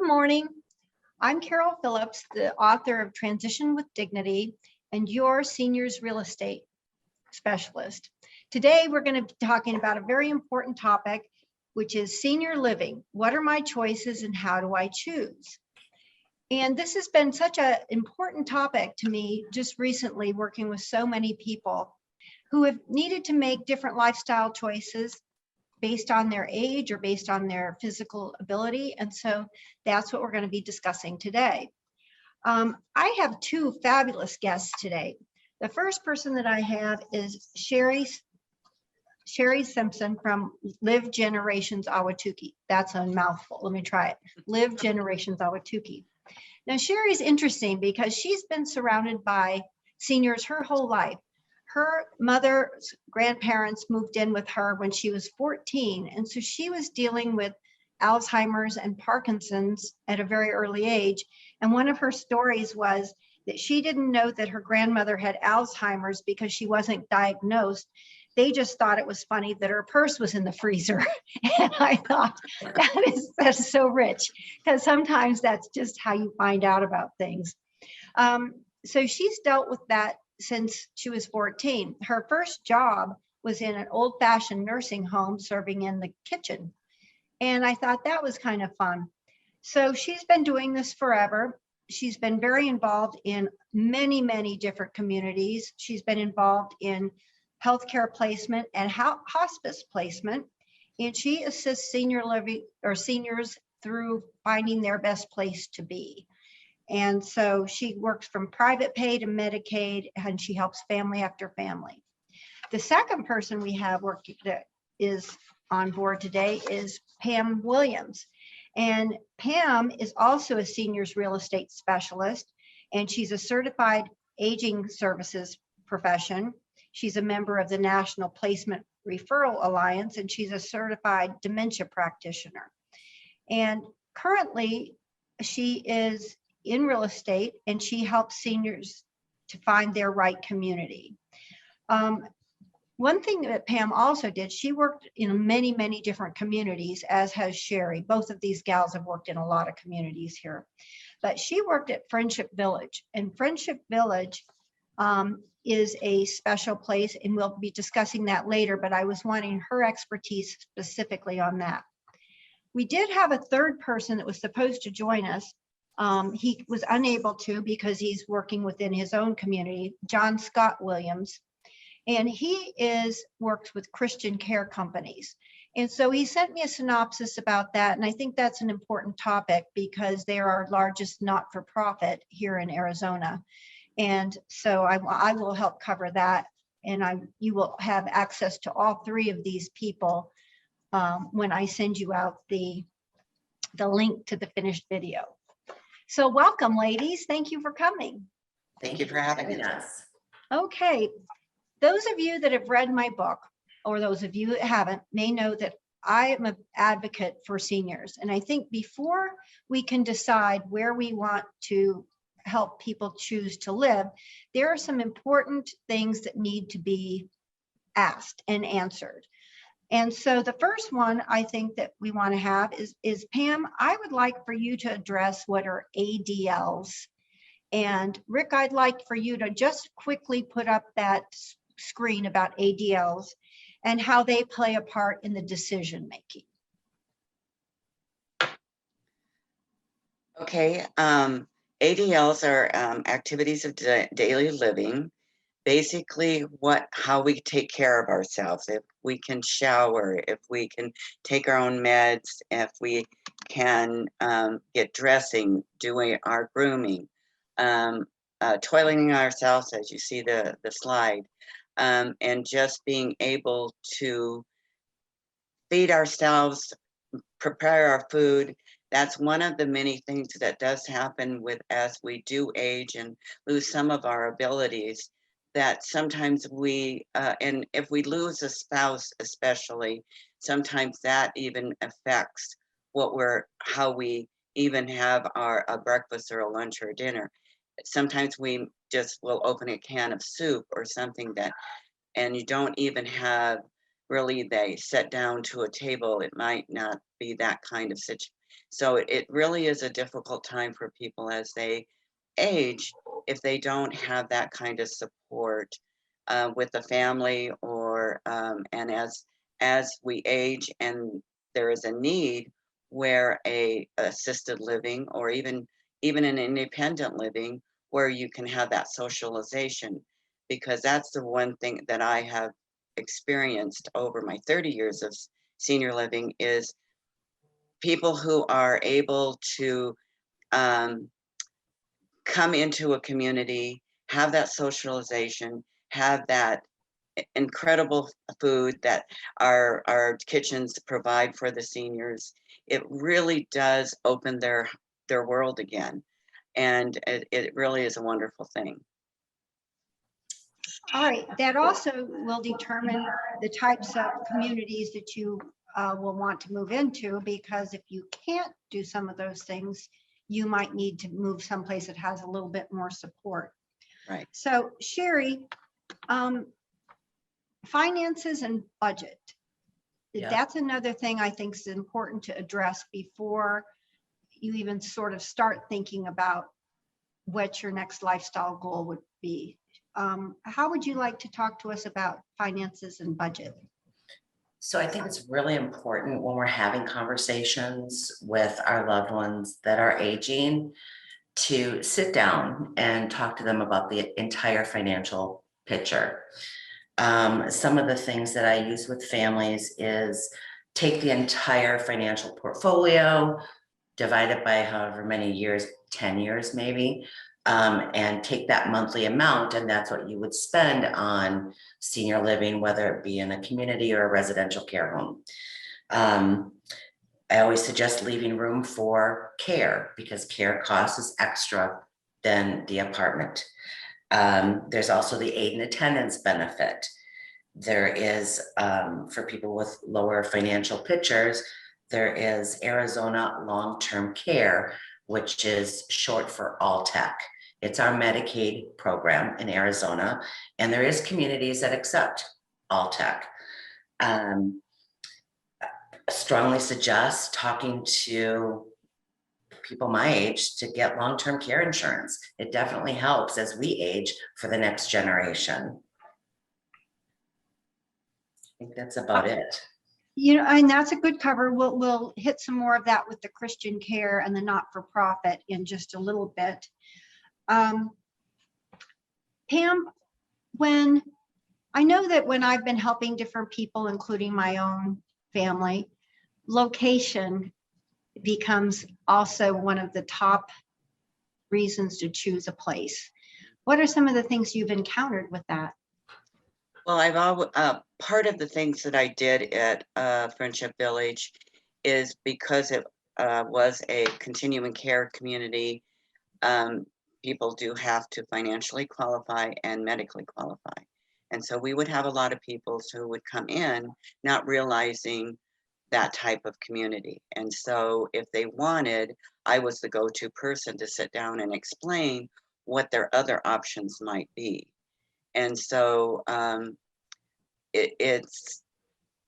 morning. I'm Carol Phillips, the author of Transition with Dignity and your seniors real estate specialist. Today, we're going to be talking about a very important topic, which is senior living. What are my choices and how do I choose? And this has been such an important topic to me just recently, working with so many people who have needed to make different lifestyle choices based on their age or based on their physical ability. And so that's what we're going to be discussing today. I have two fabulous guests today. The first person that I have is Sheri Simpson from Live Generations Ahwatukee. That's a mouthful. Let me try it. Live Generations Ahwatukee. Now, Sheri's interesting because she's been surrounded by seniors her whole life. Her mother's grandparents moved in with her when she was 14. And so she was dealing with Alzheimer's and Parkinson's at a very early age. And one of her stories was that she didn't know that her grandmother had Alzheimer's because she wasn't diagnosed. They just thought it was funny that her purse was in the freezer. And I thought that's so rich, because sometimes that's just how you find out about things. So she's dealt with that since she was 14. Her first job was in an old-fashioned nursing home serving in the kitchen. And I thought that was kind of fun. So she's been doing this forever. She's been very involved in many, many different communities. She's been involved in healthcare placement and hospice placement. And she assists senior living or seniors through finding their best place to be. And so she works from private pay to Medicaid, and she helps family after family. The second person we have working that is on board today is Pam Williams. And Pam is also a seniors real estate specialist, and she's a certified aging services profession. She's a member of the National Placement Referral Alliance, and she's a certified dementia practitioner. And currently, she is in real estate, and she helps seniors to find their right community. One thing that Pam also did, she worked in many, many different communities, as has Sheri. Both of these gals have worked in a lot of communities here. But she worked at Friendship Village, and Friendship Village is a special place, and we'll be discussing that later, but I was wanting her expertise specifically on that. We did have a third person that was supposed to join us. He was unable to because he's working within his own community, John Scott Williams, and he works with Christian care companies. And so he sent me a synopsis about that, and I think that's an important topic because they are our largest not-for-profit here in Arizona. And so I will help cover that, and you will have access to all three of these people when I send you out the link to the finished video. So welcome, ladies. Thank you for coming. Thank you for having us. Okay. Those of you that have read my book, or those of you that haven't, may know that I am an advocate for seniors. And I think before we can decide where we want to help people choose to live, there are some important things that need to be asked and answered. And so the first one I think that we want to have is Pam, I would like for you to address what are ADLs. And Rick, I'd like for you to just quickly put up that screen about ADLs and how they play a part in the decision making. Okay, ADLs are activities of daily living. Basically, how we take care of ourselves, if we can shower, if we can take our own meds, if we can get dressing, doing our grooming, toileting ourselves, as you see the slide, and just being able to feed ourselves, prepare our food. That's one of the many things that does happen as we do age and lose some of our abilities, that sometimes and if we lose a spouse especially, sometimes that even affects how we even have a breakfast or a lunch or a dinner. Sometimes we just will open a can of soup or something and you don't even have really they sit down to a table. It might not be that kind of situation. So it really is a difficult time for people as they age if they don't have that kind of support with the family, or and as we age and there is a need where a assisted living, or even an independent living, where you can have that socialization, because that's the one thing that I have experienced over my 30 years of senior living is people who are able to um, come into a community, have that socialization, have that incredible food that our kitchens provide for the seniors. It really does open their world again, and it really is a wonderful thing. All right, that also will determine the types of communities that you will want to move into, because if you can't do some of those things, you might need to move someplace that has a little bit more support. Right. So Sheri, finances and budget. Yeah. That's another thing I think is important to address before you even sort of start thinking about what your next lifestyle goal would be. How would you like to talk to us about finances and budget? So I think it's really important when we're having conversations with our loved ones that are aging to sit down and talk to them about the entire financial picture. Some of the things that I use with families is take the entire financial portfolio, divide it by however many years, 10 years maybe, and take that monthly amount, and that's what you would spend on senior living, whether it be in a community or a residential care home. I always suggest leaving room for care, because care costs is extra than the apartment. There's also the aid and attendance benefit. There is, for people with lower financial pictures, there is Arizona Long-Term Care, which is short for ALTEC. It's our Medicaid program in Arizona, and there is communities that accept ALTEC. Strongly suggest talking to people my age to get long-term care insurance. It definitely helps as we age for the next generation. I think that's about it. You know, and that's a good cover. We'll hit some more of that with the Christian care and the not-for-profit in just a little bit. Pam, when I know that when I've been helping different people, including my own family, location becomes also one of the top reasons to choose a place. What are some of the things you've encountered with that? Well, I've always part of the things that I did at Friendship Village is because it was a continuing care community. People do have to financially qualify and medically qualify, and so we would have a lot of people who would come in not realizing that type of community. And so if they wanted, I was the go-to person to sit down and explain what their other options might be. And so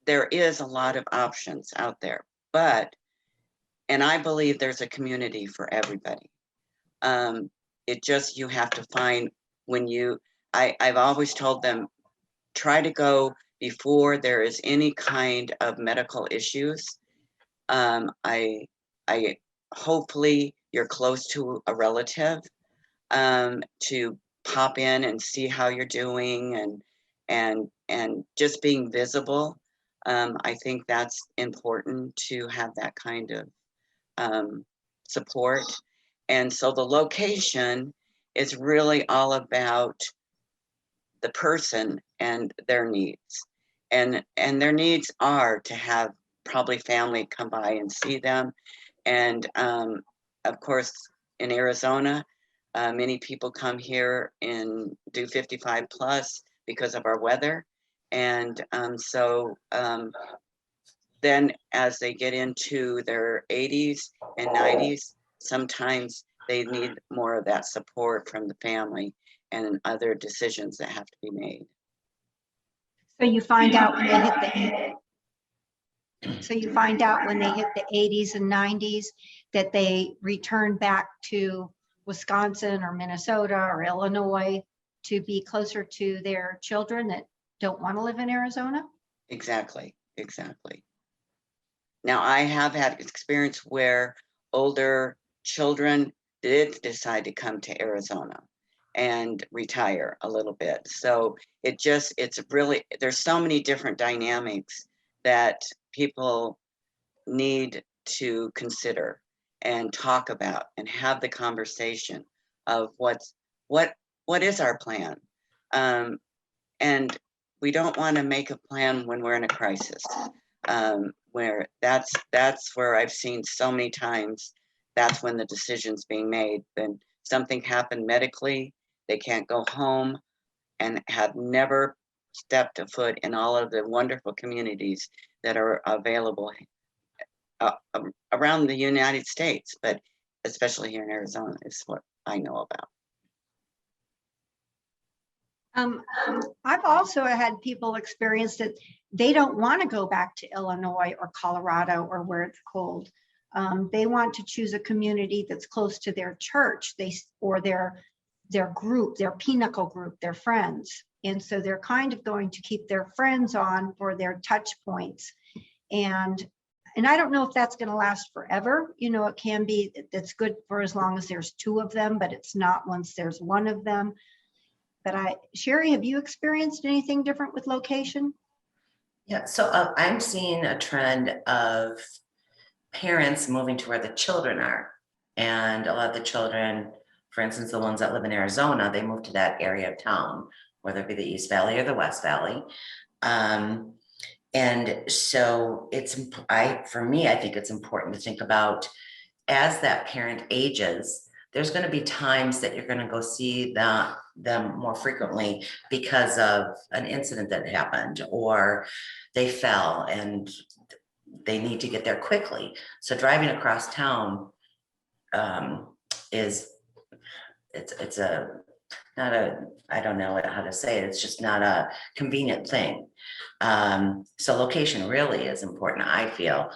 there is a lot of options out there, and I believe there's a community for everybody. It just, you have to find I've always told them, try to go before there is any kind of medical issues. I hopefully you're close to a relative to pop in and see how you're doing, and just being visible. I think that's important to have that kind of support. And so the location is really all about the person and their needs. And their needs are to have probably family come by and see them. And of course, in Arizona, many people come here and do 55 plus because of our weather. And then as they get into their 80s and 90s, sometimes they need more of that support from the family and other decisions that have to be made. So you find out when they hit So you find out when they hit the 80s and 90s that they return back to Wisconsin or Minnesota or Illinois to be closer to their children that don't want to live in Arizona. Exactly, exactly. Now, I have had experience where older children did decide to come to Arizona and retire a little bit. So it's really, there's so many different dynamics that people need to consider and talk about and have the conversation of what is our plan. And we don't want to make a plan when we're in a crisis. Where that's where I've seen so many times, that's when the decision's being made. Then something happened medically, they can't go home, and have never stepped a foot in all of the wonderful communities that are available around the United States, but especially here in Arizona is what I know about. I've also had people experience that they don't want to go back to Illinois or Colorado or where it's cold. They want to choose a community that's close to their church, or their group, their pinnacle group, their friends. And so they're kind of going to keep their friends on for their touch points. And I don't know if that's going to last forever. You know, it can be, that's good for as long as there's two of them, but it's not once there's one of them. But Sheri, have you experienced anything different with location? Yeah, so I'm seeing a trend of parents moving to where the children are. And a lot of the children, for instance, the ones that live in Arizona, they move to that area of town, whether it be the East Valley or the West Valley. And so for me, I think it's important to think about, as that parent ages, there's going to be times that you're going to go see them more frequently because of an incident that happened, or they fell and they need to get there quickly. So driving across town it's not a, I don't know how to say it. It's just not a convenient thing. So location really is important, I feel.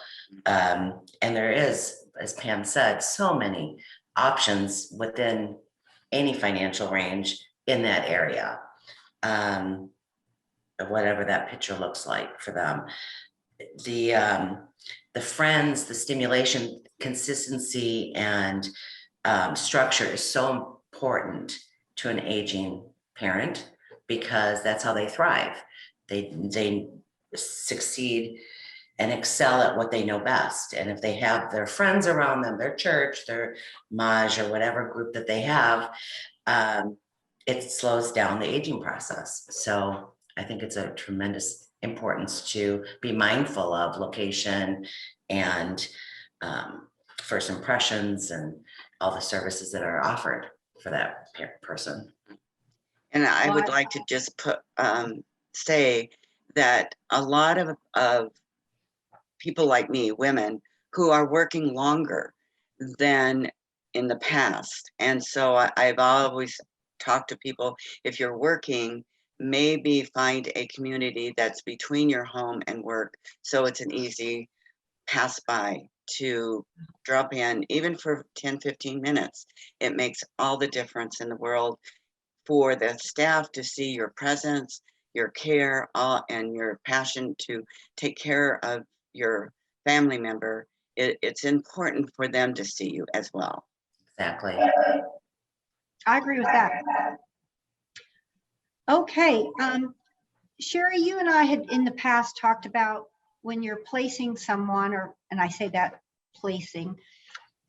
And there is, as Pam said, so many options within any financial range in that area. Whatever that picture looks like for them. The friends, the stimulation, consistency, and structure is so important to an aging parent, because that's how they thrive. They succeed and excel at what they know best. And if they have their friends around them, their church, their maj, or whatever group that they have, it slows down the aging process. So I think it's a tremendous importance to be mindful of location and first impressions and all the services that are offered for that person. And I would like to just say that a lot of people like me, women, who are working longer than in the past. And so I've always talked to people, if you're working, maybe find a community that's between your home and work, so it's an easy pass by to drop in, even for 10-15 minutes. It makes all the difference in the world for the staff to see your presence, your care, and your passion to take care of your family member. It's important for them to see you as well. Exactly. I agree with that. Okay, Sheri, you and I had in the past talked about when you're placing someone, and I say that placing,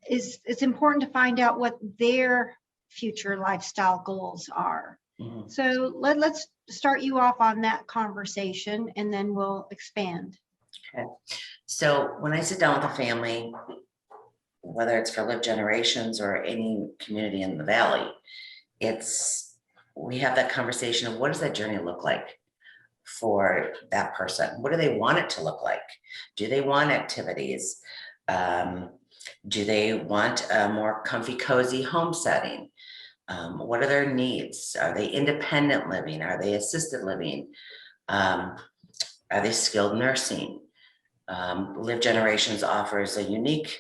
it's important to find out what their future lifestyle goals are. Mm-hmm. So let's start you off on that conversation, and then we'll expand. Okay. So when I sit down with a family, whether it's for Live Generations or any community in the Valley, we have that conversation of, what does that journey look like for that person? What do they want it to look like? Do they want activities? Do they want a more comfy, cozy home setting? What are their needs? Are they independent living? Are they assisted living? Are they skilled nursing? Live Generations offers a unique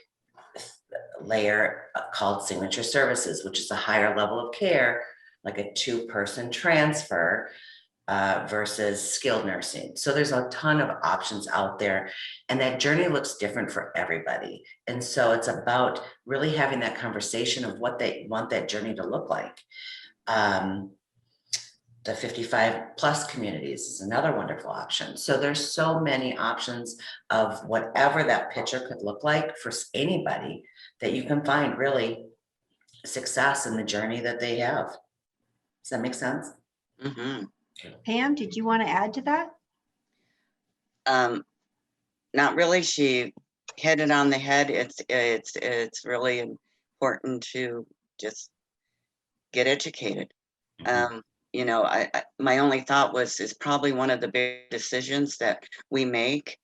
layer called signature services, which is a higher level of care, like a 2-person transfer versus skilled nursing. So there's a ton of options out there, and that journey looks different for everybody. And so it's about really having that conversation of what they want that journey to look like. The 55 plus communities is another wonderful option. So there's so many options of whatever that picture could look like for anybody, that you can find really success in the journey that they have. Does that make sense? Mm-hmm. Pam, did you want to add to that? Not really. She hit it on the head. It's really important to just get educated. You know, my only thought was, is probably one of the big decisions that we make.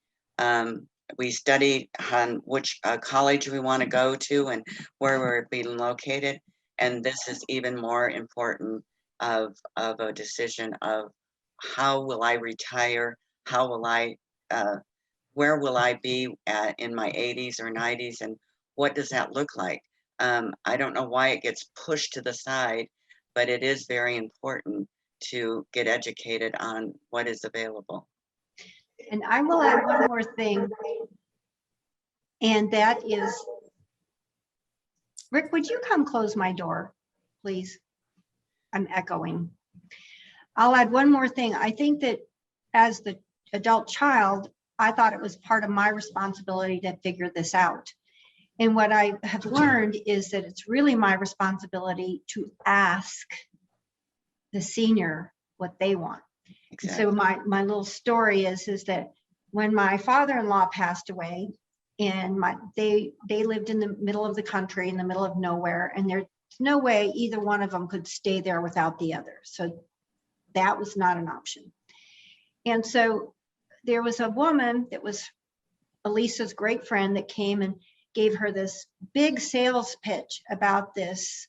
We study on which college we want to go to and where we're being located. And this is even more important of a decision of how will I retire? How will I, where will I be in my 80s or 90s? And what does that look like? I don't know why it gets pushed to the side, but it is very important to get educated on what is available. And I will add one more thing, and that is, Rick, would you come close my door, please? I'm echoing. I'll add one more thing. I think that as the adult child, I thought it was part of my responsibility to figure this out. And what I have learned is that it's really my responsibility to ask the senior what they want. Exactly. So my little story is that when my father-in-law passed away, and they lived in the middle of the country, in the middle of nowhere, and there's no way either one of them could stay there without the other. So that was not an option. And so there was a woman that was Elisa's great friend that came and gave her this big sales pitch about this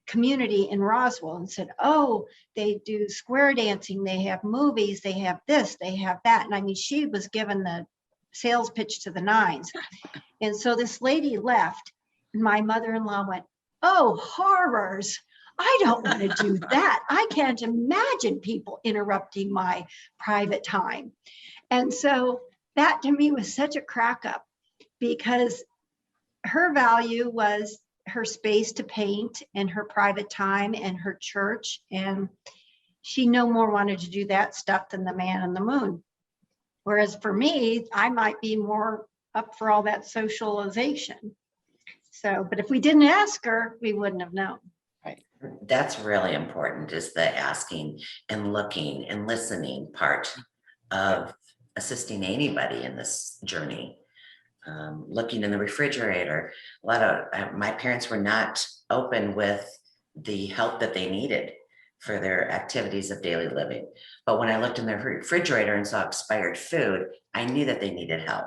community in Roswell, and said, oh, they do square dancing, they have movies, they have this, they have that. And I mean, she was given the sales pitch to the nines. And so this lady left, and my mother-in-law went, oh, horrors, I don't want to do that. I can't imagine people interrupting my private time. And so that to me was such a crack up, because her value was her space to paint and her private time and her church. And she no more wanted to do that stuff than the man on the moon. Whereas for me, I might be more up for all that socialization. So, but if we didn't ask her, we wouldn't have known. Right. That's really important, is the asking and looking and listening part of assisting anybody in this journey. Looking in the refrigerator, a lot of my parents were not open with the help that they needed for their activities of daily living. But when I looked in their refrigerator and saw expired food, I knew that they needed help.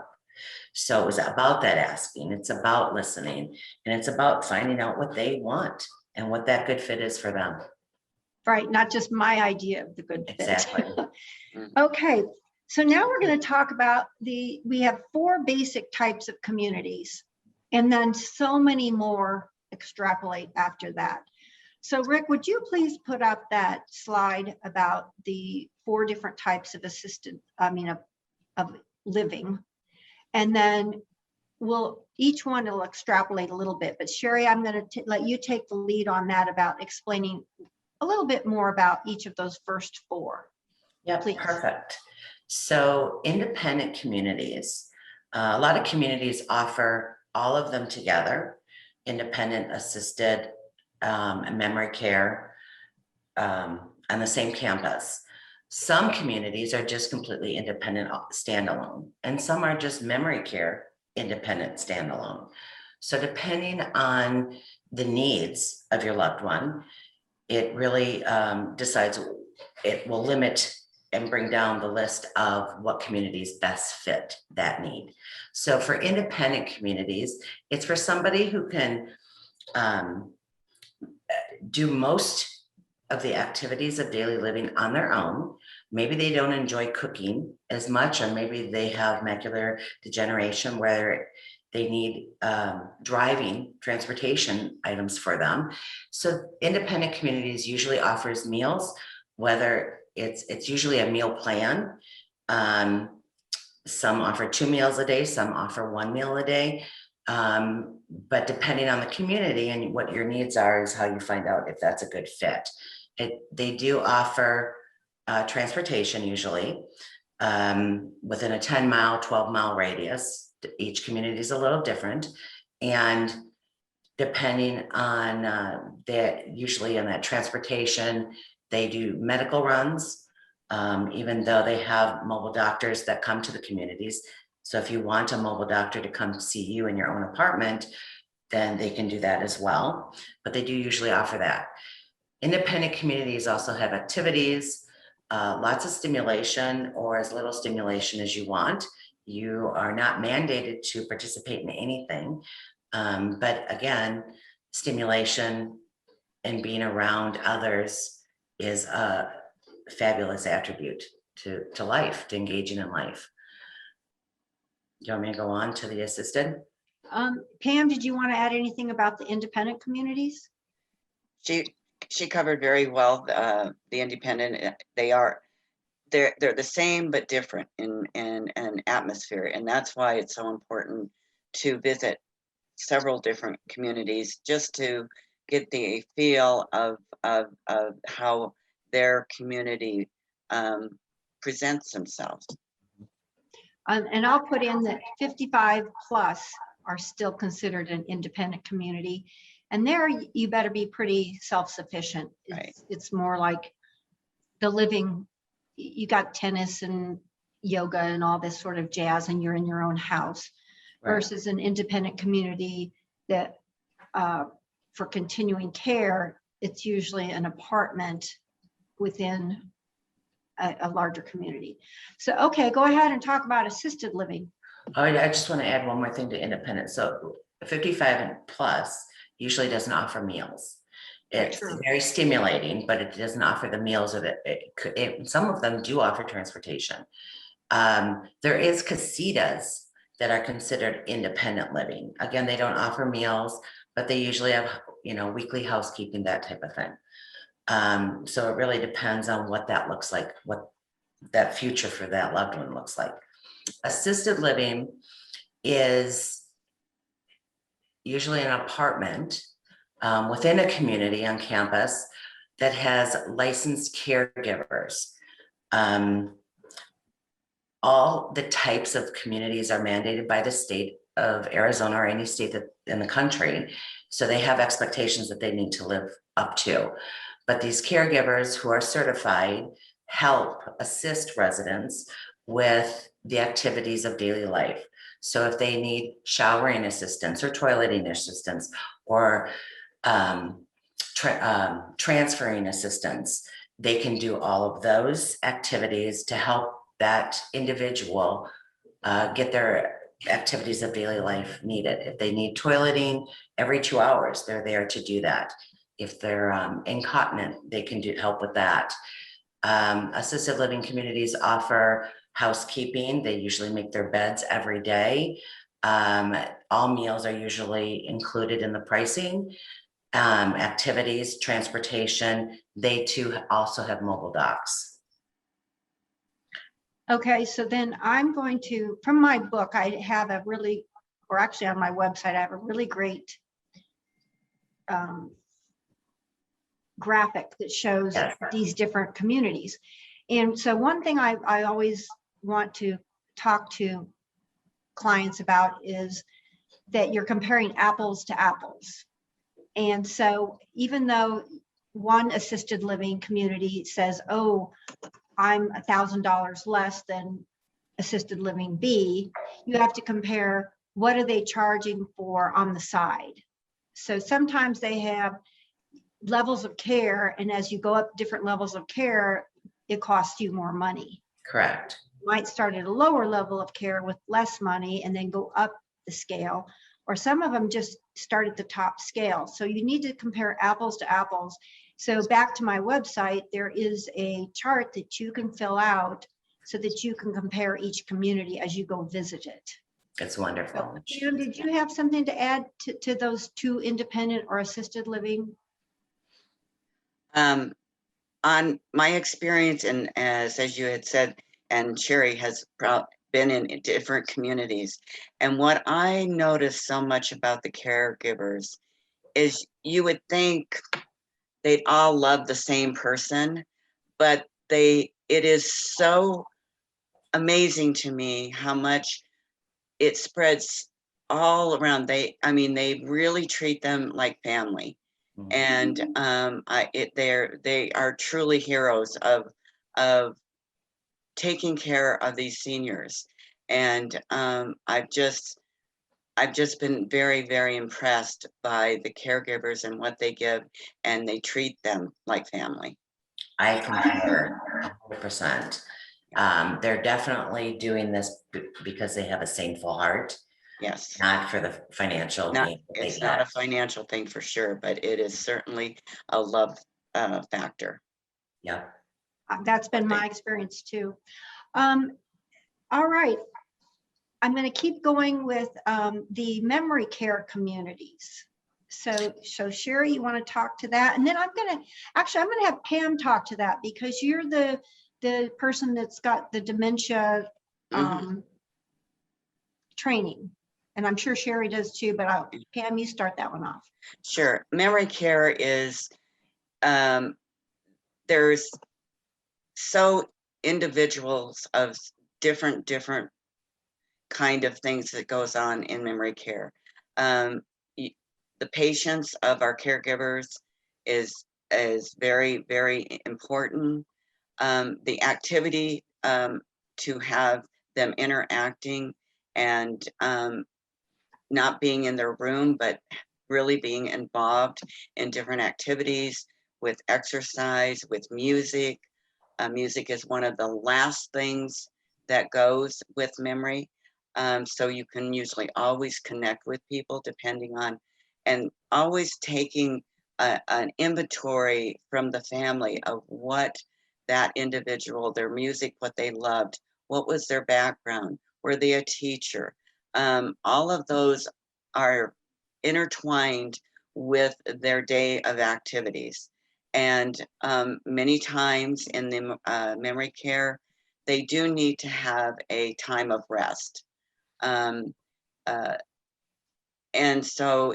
So it was about that asking, it's about listening, and it's about finding out what they want and what that good fit is for them. Right, not just my idea of the good fit. Exactly. Okay, so now we're going to talk about we have 4 basic types of communities, and then so many more extrapolate after that. So Rick, would you please put up that slide about the 4 different types of of living, and then each one will extrapolate a little bit. But Sheri, I'm going to let you take the lead on that, about explaining a little bit more about each of those first 4. Yeah, Please. perfect. So independent communities, a lot of communities offer all of them together: independent, assisted, and memory care on the same campus. Some communities are just completely independent, standalone, and some are just memory care, independent, standalone. So depending on the needs of your loved one, it really decides, it will limit and bring down the list of what communities best fit that need. So for independent communities, it's for somebody who can do most of the activities of daily living on their own. Maybe they don't enjoy cooking as much, or maybe they have macular degeneration where they need driving transportation items for them. So independent communities usually offers meals, whether it's usually a meal plan. Some offer 2 meals a day, some offer 1 meal a day. But depending on the community and what your needs are is how you find out if that's a good fit. They do offer transportation usually within a 10-mile, 12-mile radius. Each community is a little different. And depending on that, usually in that transportation, they do medical runs, even though they have mobile doctors that come to the communities. So if you want a mobile doctor to come see you in your own apartment, then they can do that as well. But they do usually offer that. Independent communities also have activities, lots of stimulation, or as little stimulation as you want. You are not mandated to participate in anything. But again, stimulation and being around others is a fabulous attribute to life, to engaging in life. Do you want me to go on to the assisted? Pam, did you want to add anything about the independent communities? She covered very well the independent. They're the same but different in an atmosphere, and that's why it's so important to visit several different communities just to get the feel of how their community presents themselves. And I'll put in that 55 plus are still considered an independent community. And there you better be pretty self-sufficient. Right. It's more like the living, you got tennis and yoga and all this sort of jazz, and you're in your own house. Right. Versus an independent community that for continuing care, it's usually an apartment within a larger community. So, okay, go ahead and talk about assisted living. I just want to add one more thing to independent. So 55 and plus usually doesn't offer meals. It's very stimulating, but it doesn't offer the meals, or some of them do offer transportation. There is casitas that are considered independent living. Again, they don't offer meals, but they usually have, weekly housekeeping, that type of thing. So it really depends on what that looks like, what that future for that loved one looks like. Assisted living is usually an apartment within a community on campus that has licensed caregivers. All the types of communities are mandated by the state of Arizona or any state that in the country. So they have expectations that they need to live up to. But these caregivers who are certified help assist residents with the activities of daily life. So if they need showering assistance or toileting assistance or transferring assistance, they can do all of those activities to help that individual get their activities of daily life needed. If they need toileting every 2 hours, they're there to do that. If they're incontinent, they can help with that. Assisted living communities offer housekeeping. They usually make their beds every day. All meals are usually included in the pricing. Activities, transportation, they too also have mobile docks. Okay, so then I'm going to, from my book, I have a really, or actually on my website, I have a really great graphic that shows these different communities. And so one thing I always want to talk to clients about is that you're comparing apples to apples. And so even though one assisted living community says, oh, I'm $1,000 less than assisted living B, you have to compare what are they charging for on the side. So sometimes they have levels of care, and as you go up different levels of care, it costs you more money. Correct. You might start at a lower level of care with less money and then go up the scale, or some of them just start at the top scale. So you need to compare apples to apples So back to my website, there is a chart that you can fill out so that you can compare each community as you go visit it. It's So, wonderful. Pam, did you have something to add to those two independent or assisted living? On my experience, and as you had said, and Sheri has been in different communities, and what I noticed so much about the caregivers is you would think they'd all love the same person, but it is so amazing to me how much it spreads all around. They really treat them like family. Mhm. And they are truly heroes of taking care of these seniors. And I've just been very, very impressed by the caregivers and what they give, and they treat them like family. I concur 100%. They're definitely doing this because they have a saintful heart, Yes. not for the financial gain that they It's not a get. financial thing for sure, but it is certainly a love factor. Yeah. That's been my experience too. All right. I'm going to keep going with the memory care communities. So Sheri, you want to talk to that? And then I'm going to have Pam talk to that because you're the person that's got the dementia training. And I'm sure Sheri does too, but Pam, you start that one off. Sure. Memory care is, there's so individuals of different kind of things that goes on in memory care. The patience of our caregivers is very, very important. The activity to have them interacting and not being in their room, but really being involved in different activities with exercise, with music. Music is one of the last things that goes with memory. So you can usually always connect with people depending on, and always taking an inventory from the family of what that individual, their music, what they loved, what was their background, were they a teacher? All of those are intertwined with their day of activities. And many times in the memory care, they do need to have a time of rest. Um, uh, and so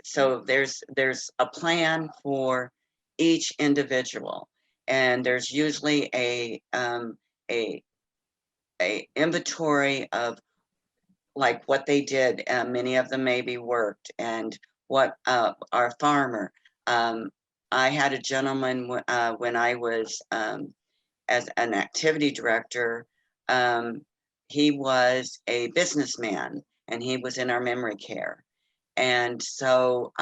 so there's a plan for each individual, and there's usually a inventory of like what they did. Many of them maybe worked, and what our farmer. I had a gentleman when I was as an activity director. Um, he was a businessman, and he was in our memory care. And so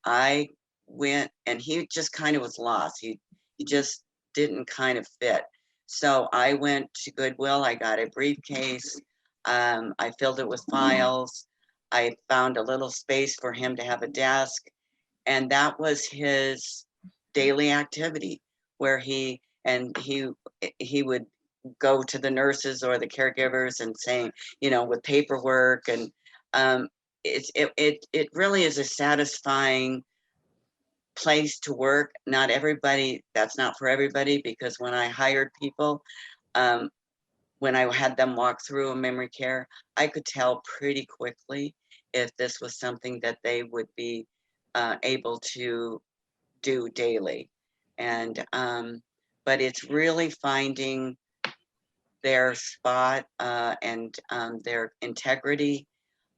I went, and he just kind of was lost. He just didn't kind of fit. So I went to Goodwill. I got a briefcase. I filled it with files. I found a little space for him to have a desk, and that was his daily activity, where he would go to the nurses or the caregivers and saying, with paperwork. And um, it really is a satisfying place to work. Not everybody, that's not for everybody, because when I hired people, um, when I had them walk through a memory care, I could tell pretty quickly if this was something that they would be able to do daily. And but it's really finding their spot and their integrity.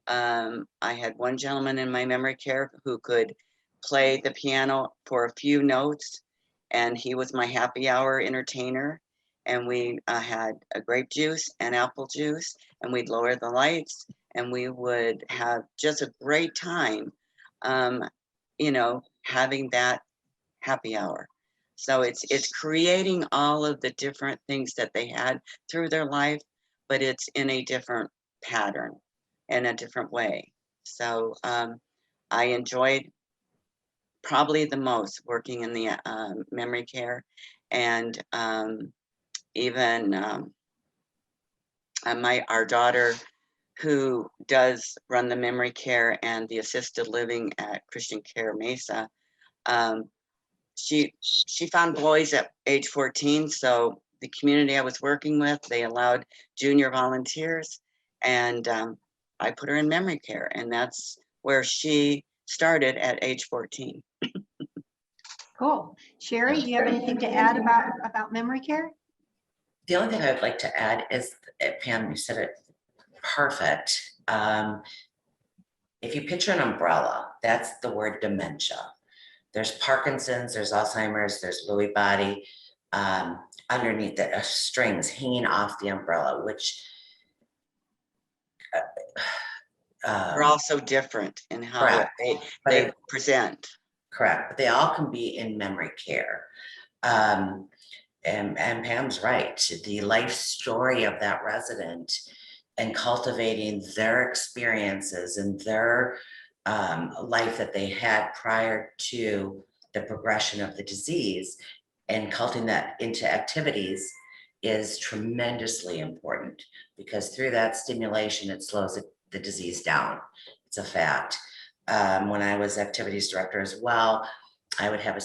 I had one gentleman in my memory care who could play the piano for a few notes, and he was my happy hour entertainer. And we had a grape juice and apple juice, and we'd lower the lights, and we would have just a great time, um, having that happy hour. So it's creating all of the different things that they had through their life, but it's in a different pattern, in a different way. So I enjoyed probably the most working in the memory care, and even our daughter, who does run the memory care and the assisted living at Christian Care Mesa. She found boys at age 14, so the community I was working with, they allowed junior volunteers, and I put her in memory care, and that's where she started at age 14. Cool. Sheri, do you have anything to add about memory care? The only thing I would like to add is, Pam, you said it perfect. If you picture an umbrella, that's the word dementia. There's Parkinson's, there's Alzheimer's, there's Lewy body. Underneath that are strings hanging off the umbrella, which They're all so different in how correct. they present. Correct, but they all can be in memory care. And Pam's right. The life story of that resident and cultivating their experiences and their life that they had prior to the progression of the disease and cultivating that into activities is tremendously important, because through that stimulation, it slows the disease down. It's a fact. When I was activities director as well, I would have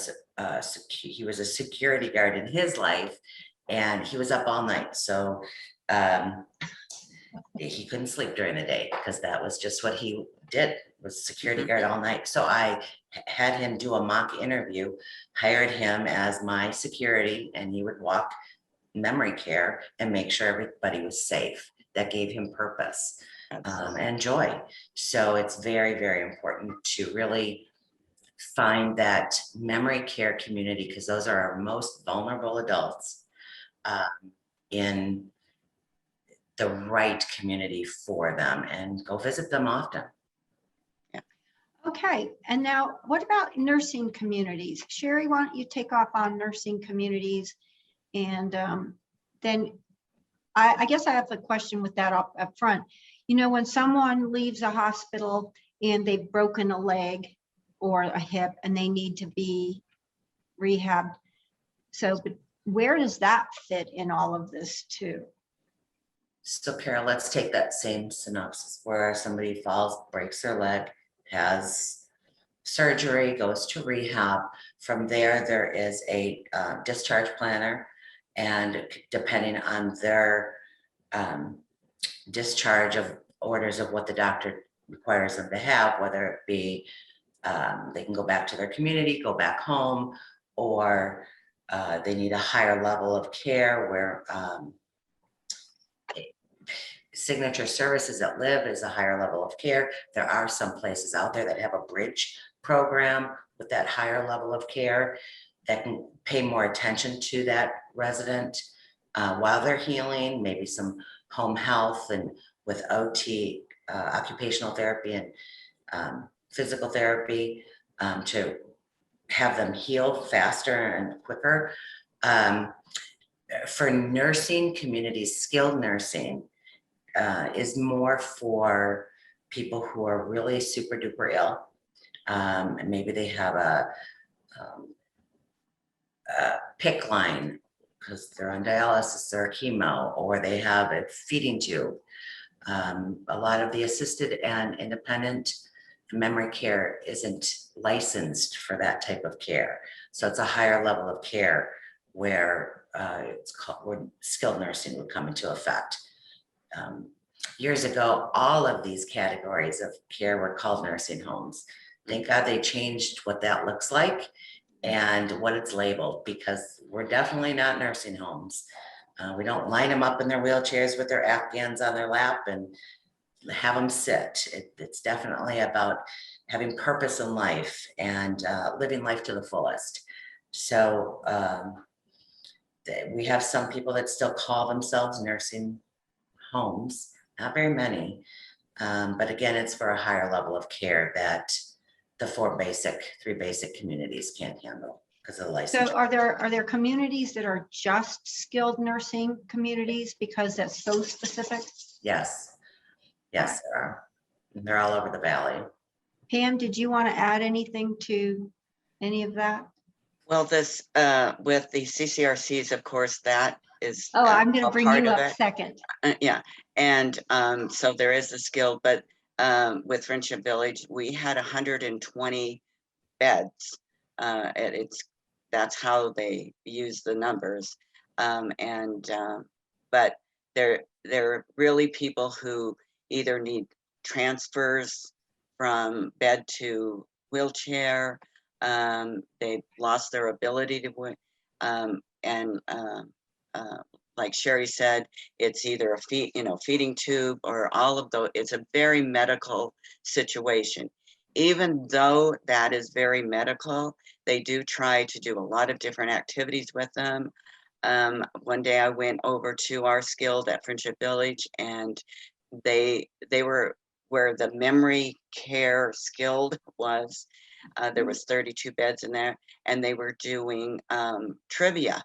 he was a security guard in his life, and he was up all night. So he couldn't sleep during the day because that was just what he did, was security guard all night. So I had him do a mock interview, hired him as my security, and he would walk memory care and make sure everybody was safe. That gave him purpose and joy. So it's very, very important to really find that memory care community, because those are our most vulnerable adults, in the right community for them, and go visit them often. Okay, and now what about nursing communities? Sheri, why don't you take off on nursing communities? And then I guess I have a question with that up front. You know, when someone leaves a hospital and they've broken a leg or a hip and they need to be rehabbed, so but where does that fit in all of this too? So Carol, let's take that same synopsis where somebody falls, breaks their leg, has surgery, goes to rehab. From there, there is a discharge planner, and depending on their discharge of orders of what the doctor requires them to have, whether it be they can go back to their community, go back home, or they need a higher level of care where Signature Services that Live is a higher level of care. There are some places out there that have a bridge program with that higher level of care that can pay more attention to that resident while they're healing, maybe some home health and with OT, occupational therapy and physical therapy to have them heal faster and quicker. For nursing communities, skilled nursing is more for people who are really super duper ill. And maybe they have a PICC line because they're on dialysis or chemo, or they have a feeding tube. A lot of the assisted and independent memory care isn't licensed for that type of care. So it's a higher level of care where it's called, where skilled nursing would come into effect. Years ago, all of these categories of care were called nursing homes. Thank God they changed what that looks like and what it's labeled, because we're definitely not nursing homes. We don't line them up in their wheelchairs with their Afghans on their lap and have them sit. It's definitely about having purpose in life and living life to the fullest. So we have some people that still call themselves nursing homes, not very many. But again, it's for a higher level of care that the three basic communities can't handle because of the license. So are there communities that are just skilled nursing communities because that's so specific? Yes, yes, there are. And they're all over the valley. Pam, did you want to add anything to any of that? Well, this, with the CCRCs, of course, that is Oh, I'm going to a bring part you of up it. second. Yeah, and so there is the skill, but with Friendship Village, we had 120 beds. It's that's how they use the numbers, and but they're really people who either need transfers from bed to wheelchair. They've lost their ability to, and like Sheri said, it's either a feeding tube or all of those. It's a very medical situation. Even though that is very medical, they do try to do a lot of different activities with them. One day I went over to our skilled at Friendship Village, and they were where the memory care skilled was. There was 32 beds in there, and they were doing trivia.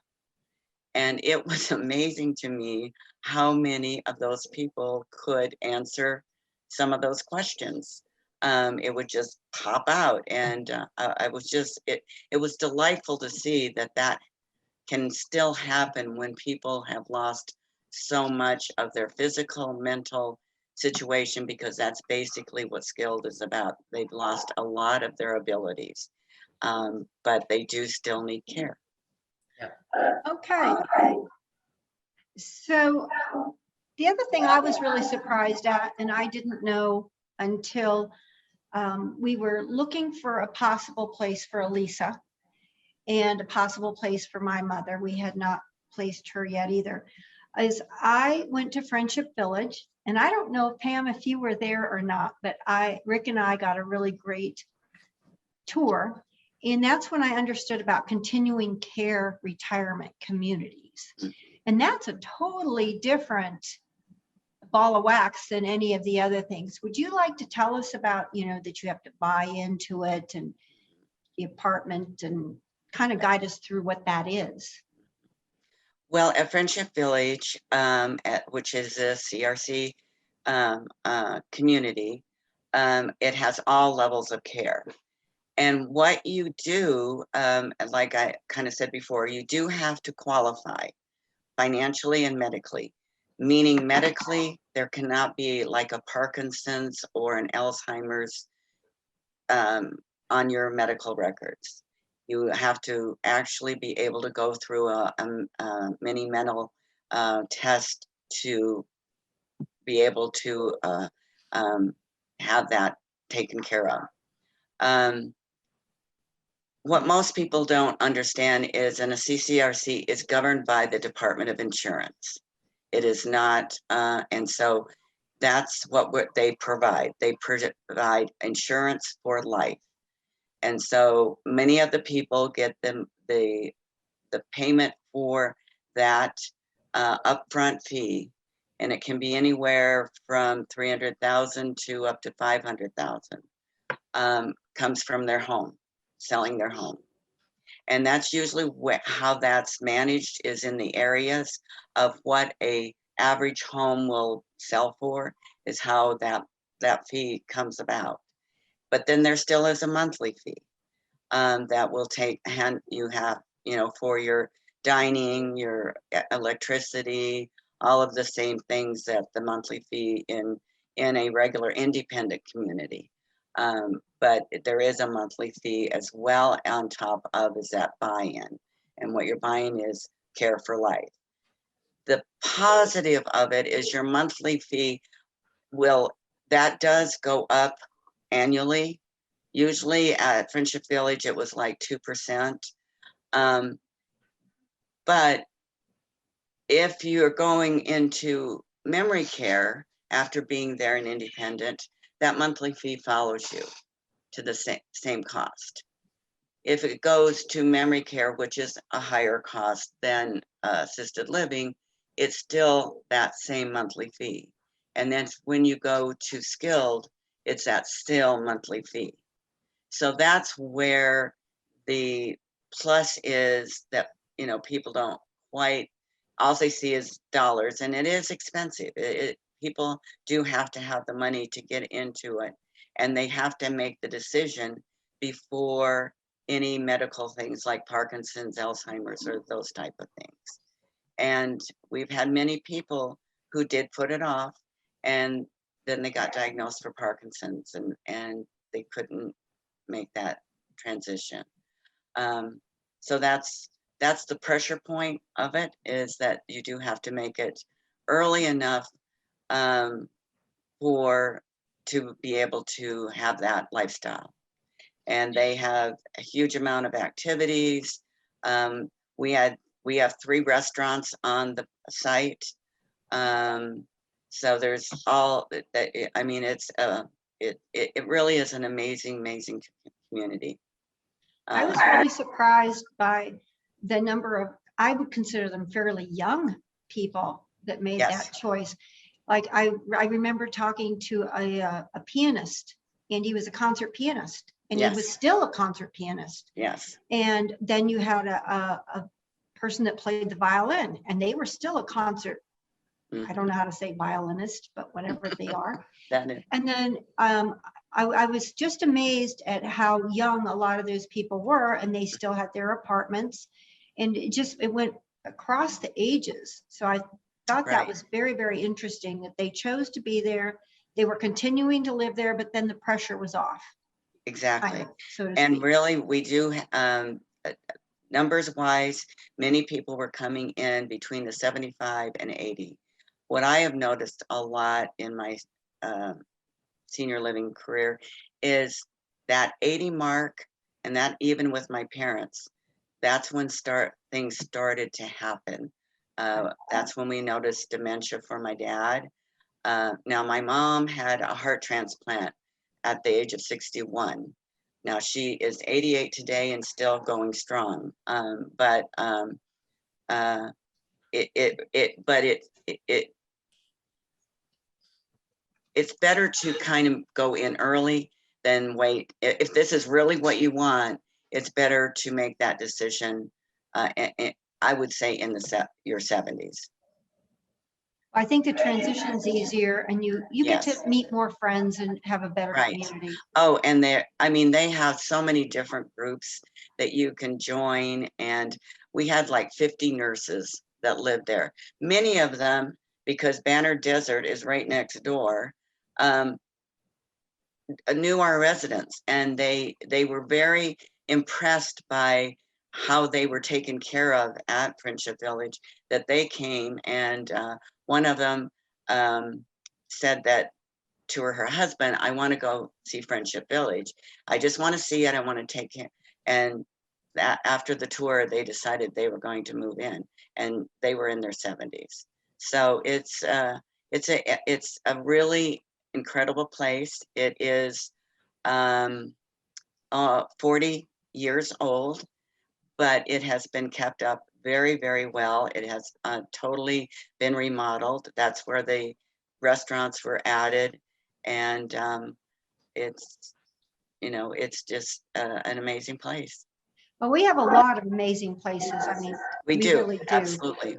And it was amazing to me how many of those people could answer some of those questions. It would just pop out, and I was just it was delightful to see that that can still happen when people have lost so much of their physical, mental situation, because that's basically what skilled is about. They've lost a lot of their abilities, but they do still need care. Okay. So the other thing I was really surprised at, and I didn't know until we were looking for a possible place for Elisa and a possible place for my mother. We had not placed her yet either. Is I went to Friendship Village, and I don't know, Pam, if you were there or not, but Rick and I got a really great tour. And that's when I understood about continuing care retirement communities. And that's a totally different ball of wax than any of the other things. Would you like to tell us about, that you have to buy into it and the apartment, and kind of guide us through what that is? Well, at Friendship Village, which is a CRC community, it has all levels of care. And what you do, like I kind of said before, you do have to qualify financially and medically. Meaning medically, there cannot be like a Parkinson's or an Alzheimer's on your medical records. You have to actually be able to go through a mini mental test to be able to have that taken care of. What most people don't understand is a CCRC is governed by the Department of Insurance. It is not, and so that's what they provide. They provide insurance for life. And so many of the people get the payment for that upfront fee, and it can be anywhere from 300,000 to up to 500,000. Comes from their home, selling their home. And that's usually how that's managed, is in the areas of what a average home will sell for, is how that fee comes about. But then there still is a monthly fee that will you have, for your dining, your electricity, all of the same things that the monthly fee in a regular independent community. But there is a monthly fee as well on top of is that buy-in. And what you're buying is care for life. The positive of it is your monthly fee that does go up annually. Usually at Friendship Village, it was like 2%. But if you're going into memory care after being there and independent, that monthly fee follows you to the same cost. If it goes to memory care, which is a higher cost than assisted living, it's still that same monthly fee. And then when you go to skilled, it's that still monthly fee. So that's where the plus is that, people don't quite, all they see is dollars, and it is expensive. People do have to have the money to get into it, and they have to make the decision before any medical things like Parkinson's, Alzheimer's, or those type of things. And we've had many people who did put it off, and then they got diagnosed for Parkinson's, and they couldn't make that transition. So that's the pressure point of it, is that you do have to make it early enough to be able to have that lifestyle. And they have a huge amount of activities. We have 3 restaurants on the site. So there's all that. I mean, it really is an amazing community. I was really surprised by the number of, I would consider them fairly young people that made Yes. that choice. Like I remember talking to a pianist, and he was a concert pianist, and he was Yes. still a concert pianist. Yes. And then you had a person that played the violin, and they were still a concert. I don't know how to say violinist, but whatever they are. That is. And then I was just amazed at how young a lot of those people were, and they still had their apartments, and it went across the ages. So I thought that Right. was very interesting that they chose to be there. They were continuing to live there, but then the pressure was off. Exactly. So to And speak. really, we do, numbers wise, many people were coming in between the 75 and 80. What I have noticed a lot in my senior living career is that 80 mark, and that even with my parents, that's when things started to happen. That's when we noticed dementia for my dad. Now, my mom had a heart transplant at the age of 61. Now, she is 88 today and still going strong. But it's better to kind of go in early than wait. If this is really what you want, it's better to make that decision. I would say in your 70s. I think the transition's easier, and you get Yes. to meet more friends and have a better Right. community. Oh, and they have so many different groups that you can join. And we had like 50 nurses that lived there. Many of them, because Banner Desert is right next door, knew our residents, and they were very impressed by how they were taken care of at Friendship Village, that they came. And one of them said that to her husband, I want to go see Friendship Village. I just want to see it. I want to take him. And that after the tour, they decided they were going to move in, and they were in their 70s. So it's a really incredible place. It is 40 years old, but it has been kept up very well. It has totally been remodeled. That's where the restaurants were added. And it's just an amazing place. Well, we have a lot of amazing places. I mean, We we do, really do. absolutely.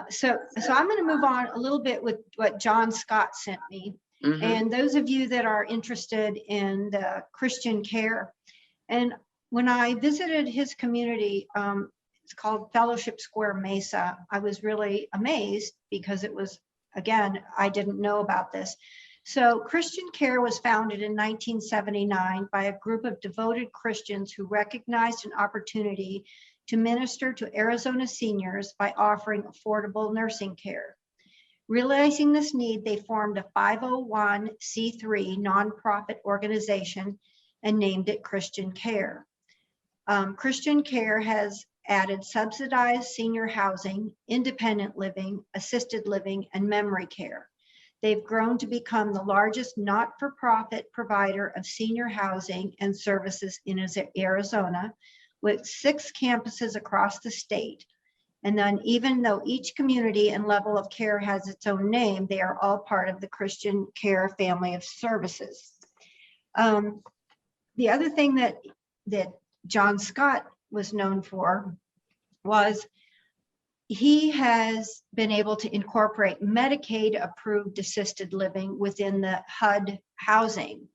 So I'm going to move on a little bit with what John Scott sent me. Mhm. And those of you that are interested in the Christian care, and when I visited his community, it's called Fellowship Square Mesa, I was really amazed because it was, again, I didn't know about this. So Christian Care was founded in 1979 by a group of devoted Christians who recognized an opportunity to minister to Arizona seniors by offering affordable nursing care. Realizing this need, they formed a 501c3 nonprofit organization and named it Christian Care. Christian Care has added subsidized senior housing, independent living, assisted living, and memory care. They've grown to become the largest not-for-profit provider of senior housing and services in Arizona, with 6 campuses across the state. And then even though each community and level of care has its own name, they are all part of the Christian Care family of services. The other thing that John Scott was known for was he has been able to incorporate Medicaid approved assisted living within the HUD housing.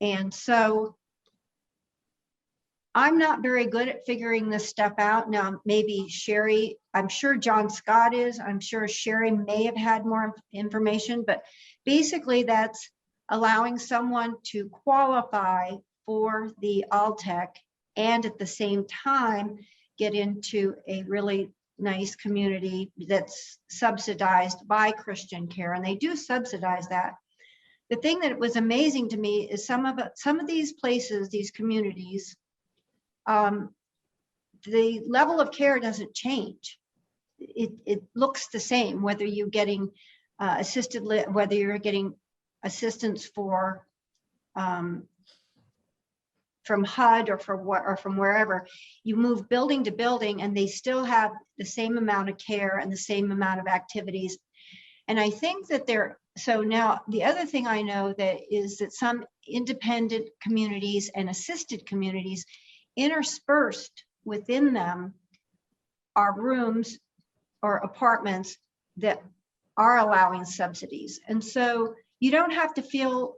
And so I'm not very good at figuring this stuff out. Now, maybe Sheri, I'm sure John Scott is, I'm sure Sheri may have had more information, but basically that's allowing someone to qualify for the Alltech and at the same time get into a really nice community that's subsidized by Christian Care, and they do subsidize that. The thing that was amazing to me is some of these places, these communities, the level of care doesn't change. It looks the same, whether you're getting whether you're getting assistance for from HUD or from wherever. You move building to building and they still have the same amount of care and the same amount of activities. And I think that so now the other thing I know that is that some independent communities and assisted communities interspersed within them are rooms or apartments that are allowing subsidies. And so you don't have to feel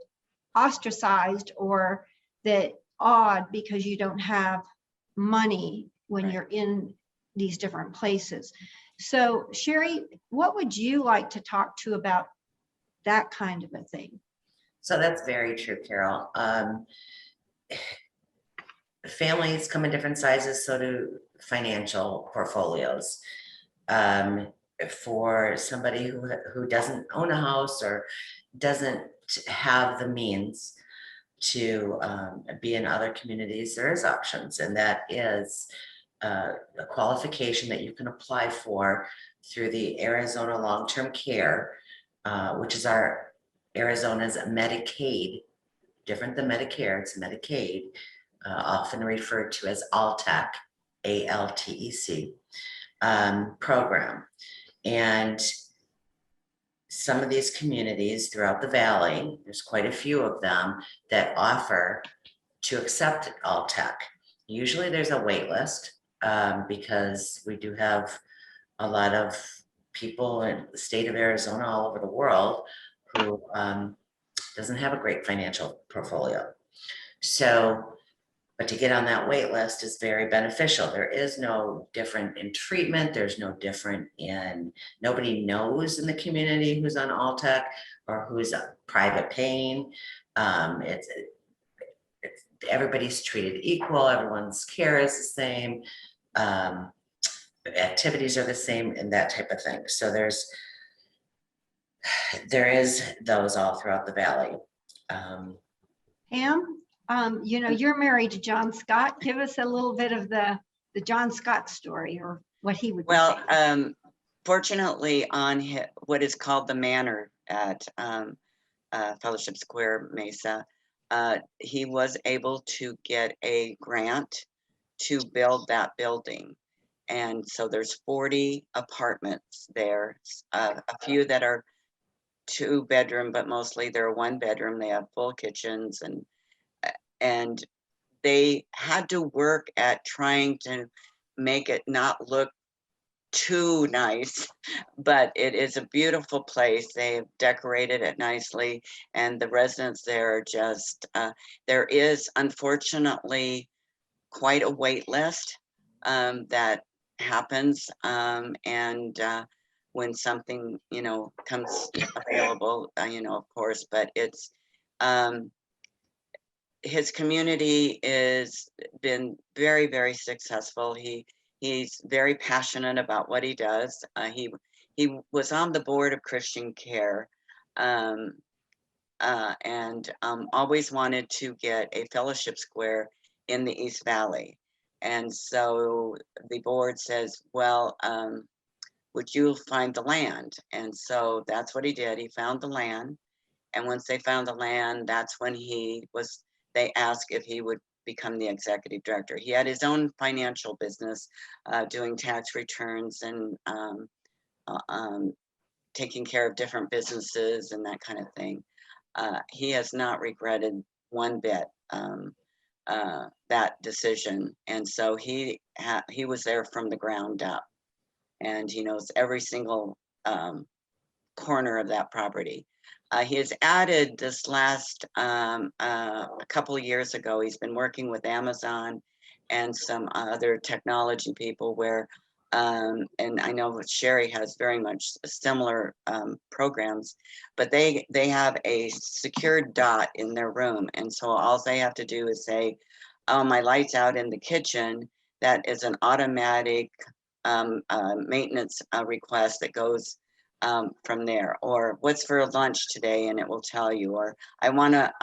ostracized or that odd because you don't have money when Right. you're in these different places. So Sheri, what would you like to talk to about that kind of a thing? So that's very true, Carol. Families come in different sizes, so do financial portfolios. For somebody who doesn't own a house or doesn't have the means to be in other communities, there is options, and that is a qualification that you can apply for through the Arizona Long-Term Care, which is our Arizona's Medicaid, different than Medicare, it's Medicaid, often referred to as Alltech, ALTEC, program. And some of these communities throughout the valley, there's quite a few of them that offer to accept Alltech. Usually there's a wait list because we do have a lot of people in the state of Arizona, all over the world, who doesn't have a great financial portfolio. So, but to get on that wait list is very beneficial. There is no different in treatment. There's no different in, nobody knows in the community who's on Alltech or who's private paying. It's everybody's treated equal. Everyone's care is the same. Activities are the same and that type of thing. So there is those all throughout the valley. Pam, you're married to John Scott. Give us a little bit of the John Scott story or what he would Well, say. fortunately on what is called the Manor at Fellowship Square, Mesa, he was able to get a grant to build that building. And so there's 40 apartments there, a few that are 2-bedroom, but mostly they're 1-bedroom. They have full kitchens, and they had to work at trying to make it not look too nice, but it is a beautiful place. They've decorated it nicely, and the residents there are just, there is unfortunately quite a wait list that happens, and when something, comes available, of course, but it's, his community is been very, very successful. He's very passionate about what he does. He was on the board of Christian Care, and always wanted to get a fellowship square in the East Valley. And so the board says, well, would you find the land? And so that's what he did. He found the land. And once they found the land, that's when they asked if he would become the executive director. He had his own financial business, doing tax returns and taking care of different businesses and that kind of thing. He has not regretted one bit that decision. And so he was there from the ground up, and he knows every single corner of that property. He has added this last a couple of years ago. He's been working with Amazon, and some other technology people where, and I know Sheri has very much similar programs, but they have a secured dot in their room. And so all they have to do is say, oh, my light's out in the kitchen. That is an automatic maintenance request that goes from there. Or what's for lunch today, and it will tell you. Or I wanna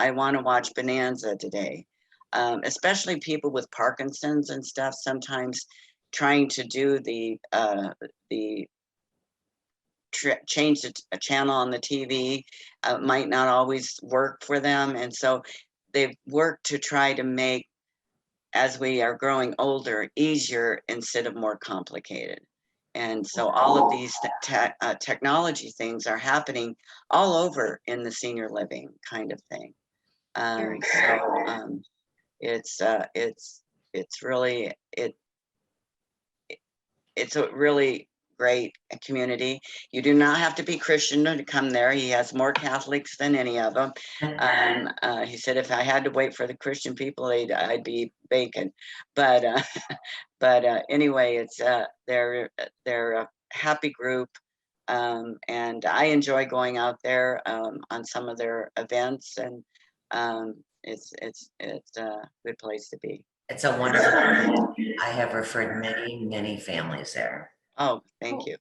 watch Bonanza today. Especially people with Parkinson's and stuff, sometimes trying to do the change a channel on the TV might not always work for them. And so they've worked to try to make, as we are growing older, easier instead of more complicated. And so all of these technology things are happening all over in the senior living kind of thing. It's really it's a really great community. You do not have to be Christian to come there. He has more Catholics than any of them. He said if I had to wait for the Christian people, I'd be bacon. But anyway, it's they're a happy group, and I enjoy going out there on some of their events, and it's a good place to be. It's a wonderful place. I have referred many families there. Oh, thank you.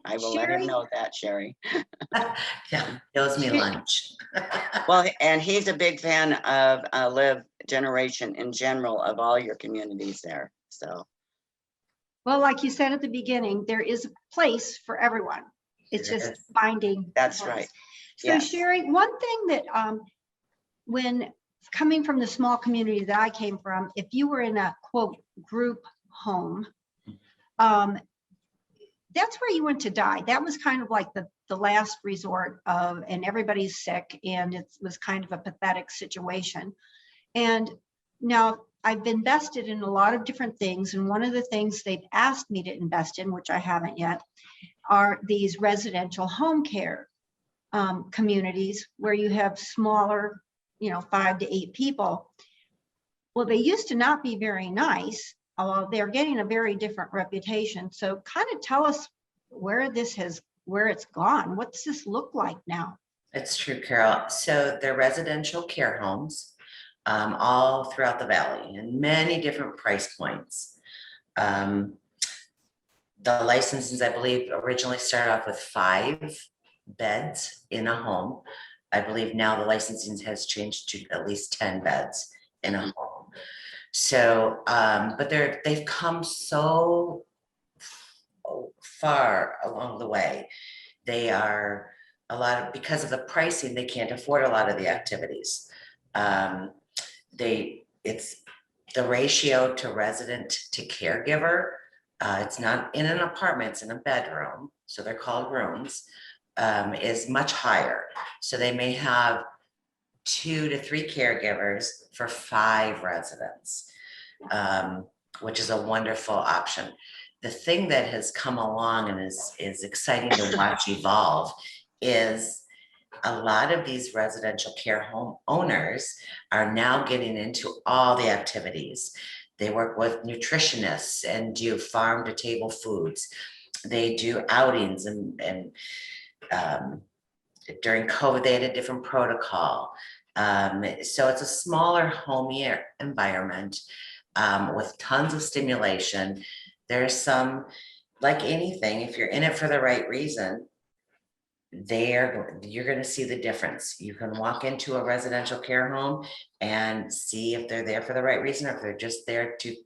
I will let him know that, Sheri. Yeah, he owes me lunch. Well, and he's a big fan of Live Generation in general, of all your communities there. So, well, like you said at the beginning, there is a place for everyone. It's There just is. finding. that's right. So Yes. Sheri, one thing that when coming from the small community that I came from, if you were in a quote group home, that's where you went to die. That was kind of like the last resort of, and everybody's sick, and it was kind of a pathetic situation. And now I've invested in a lot of different things, and one of the things they've asked me to invest in, which I haven't yet, are these residential home care communities where you have smaller, 5 to 8 people. Well, they used to not be very nice. They're getting a very different reputation. So kind of tell us where it's gone. What's this look like now? It's true, Carol. So they're residential care homes all throughout the valley and many different price points. The licenses, I believe, originally started off with 5 beds in a home. I believe now the licensing has changed to at least 10 beds in a home. So, but they've come so far along the way. They are because of the pricing, they can't afford a lot of the activities. It's the ratio to resident to caregiver. It's not in an apartment, it's in a bedroom. So they're called rooms, is much higher. So they may have 2 to 3 caregivers for 5 residents, which is a wonderful option. The thing that has come along and is exciting to watch evolve is a lot of these residential care home owners are now getting into all the activities. They work with nutritionists and do farm to table foods. They do outings and during COVID, they had a different protocol. So it's a smaller, homier environment with tons of stimulation. There's some, like anything, if you're in it for the right reason, you're going to see the difference. You can walk into a residential care home and see if they're there for the right reason, or if they're just there to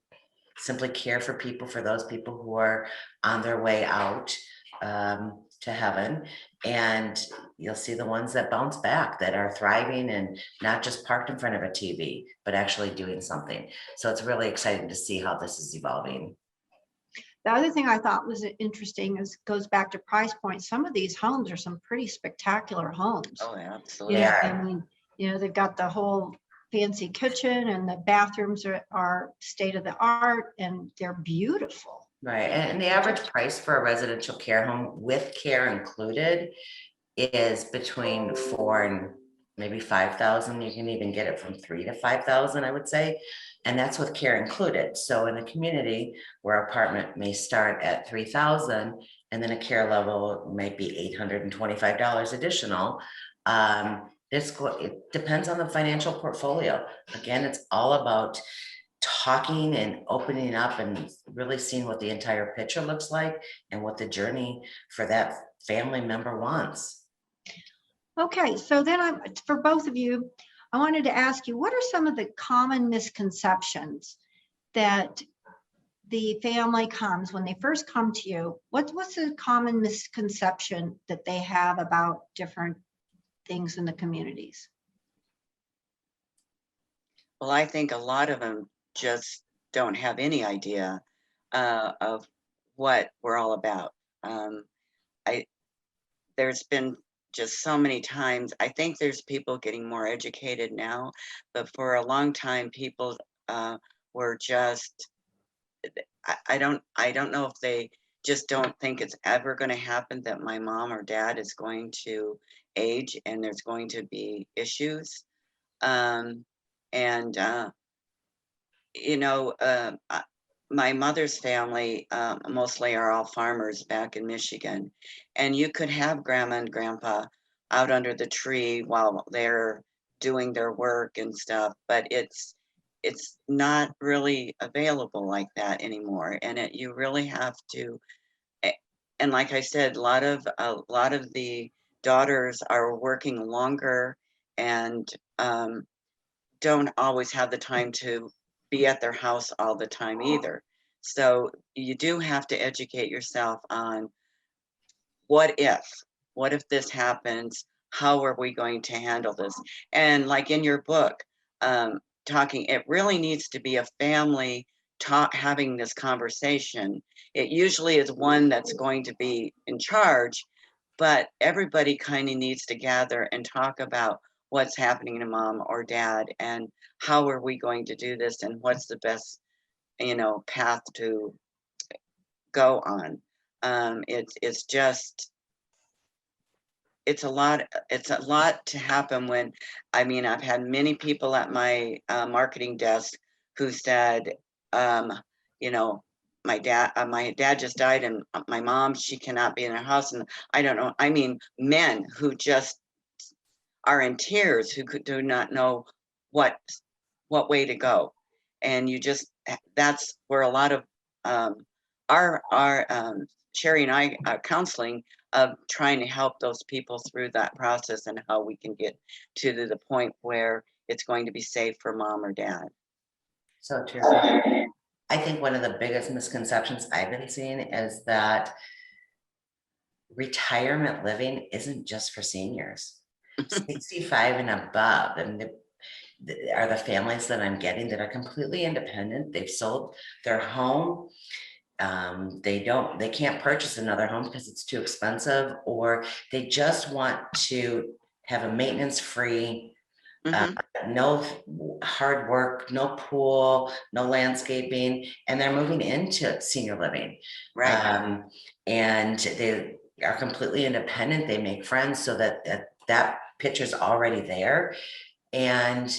simply care for people, for those people who are on their way out to heaven. And you'll see the ones that bounce back, that are thriving and not just parked in front of a TV, but actually doing something. So it's really exciting to see how this is evolving. The other thing I thought was interesting goes back to price point. Some of these homes are some pretty spectacular homes. Oh, absolutely. I mean, they've got the whole fancy kitchen, and the bathrooms are state of the art, and they're beautiful. Right. And the average price for a residential care home with care included is between $4,000 maybe 5,000. You can even get it from 3 to 5,000, I would say. And that's with care included. So in a community where apartment may start at 3,000 and then a care level might be $825 additional. It depends on the financial portfolio. Again, it's all about talking and opening up and really seeing what the entire picture looks like and what the journey for that family member wants. Okay, so then for both of you, I wanted to ask you, what are some of the common misconceptions that the family comes when they first come to you? What's a common misconception that they have about different things in the communities? Well, I think a lot of them just don't have any idea of what we're all about. I There's been just so many times. I think there's people getting more educated now, but for a long time, people were just. I don't know if they just don't think it's ever going to happen that my mom or dad is going to age and there's going to be issues. Um, and you know, my mother's family mostly are all farmers back in Michigan, and you could have grandma and grandpa out under the tree while they're doing their work and stuff, but it's not really available like that anymore, and you really have to. a- And like I said, a lot of the daughters are working longer and don't always have the time to be at their house all the time either. So you do have to educate yourself on what if, what if this happens? How are we going to handle this? And like in your book, talking, it really needs to be a family talk, having this conversation. It usually is one that's going to be in charge, but everybody kind of needs to gather and talk about what's happening to mom or dad and how are we going to do this and what's the best, path to go on. It's just it's a lot to happen when, I mean, I've had many people at my marketing desk who said, um, you know, my dad just died and my mom, she cannot be in her house. And I don't know, I mean, men who just are in tears, who do not know what what way to go. And that's where a lot of um, our Sheri and I counseling of trying to help those people through that process and how we can get to the point where it's going to be safe for mom or dad. So true. I think one of the biggest misconceptions I've been seeing is that retirement living isn't just for seniors. 65 and above, and are the families that I'm getting that are completely independent. They've sold their home. They can't purchase another home because it's too expensive, or they just want to have a maintenance-free, Hmm. no hard work, no pool, no landscaping, and they're moving into senior living. Right. And they are completely independent. They make friends so that picture's already there, and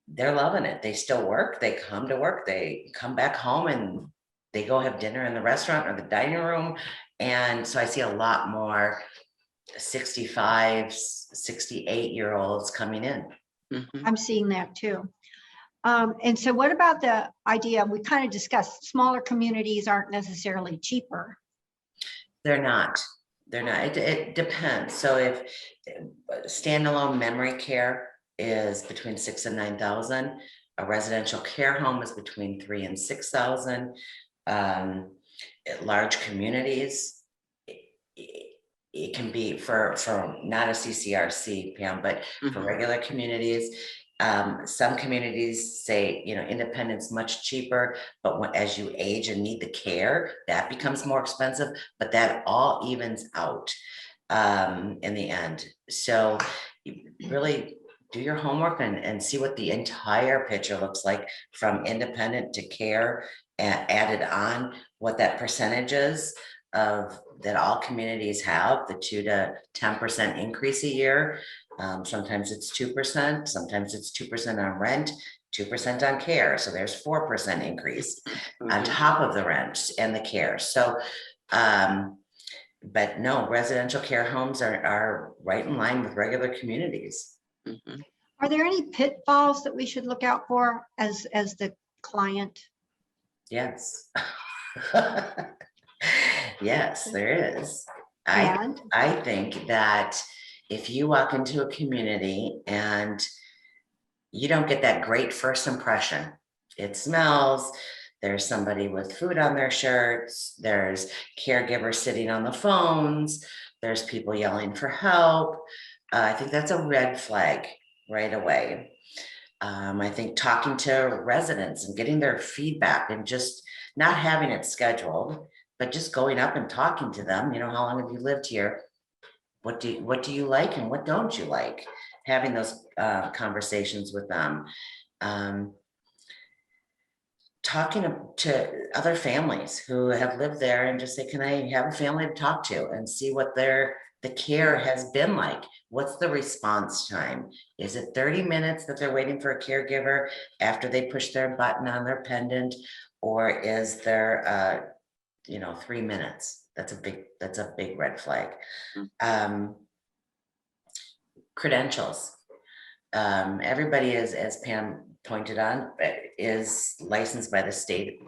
they're loving it. They still work. They come to work. They come back home and they go have dinner in the restaurant or the dining room. And so I see a lot more 65, 68-year-olds coming in. Hmm. I'm seeing that too. And so what about the idea, we kind of discussed, smaller communities aren't necessarily cheaper. They're not. They're not. It depends. So if standalone memory care is between 6 and 9,000, a residential care home is between 3 and 6,000. At large communities, it can be for not a CCRC, Pam, but for Hmm. regular communities. Some communities say, independence much cheaper, but as you age and need the care, that becomes more expensive, but that all evens out in the end. So you really do your homework and see what the entire picture looks like from independent to care and added on, what that percentage is. that all communities have, the 2 to 10% increase a year. Sometimes it's 2%, sometimes it's 2% on rent, 2% on care. So there's 4% increase on top of the rent and the care. So, but no, residential care homes are right in line with regular communities. Mhm. Are there any pitfalls that we should look out for as the client? Yes. Yes, there is. And I think that if you walk into a community and you don't get that great first impression, it smells, there's somebody with food on their shirts, there's caregivers sitting on the phones, there's people yelling for help. I think that's a red flag right away. I think talking to residents and getting their feedback and just not having it scheduled, but just going up and talking to them, you know, how long have you lived here? What do you like and what don't you like? Having those conversations with them. Talking to other families who have lived there and just say, can I have a family to talk to and see what the care has been like? What's the response time? Is it 30 minutes that they're waiting for a caregiver after they push their button on their pendant? Or is there 3 minutes? That's a big red flag. Credentials. Everybody is, as Pam pointed on, is licensed by the state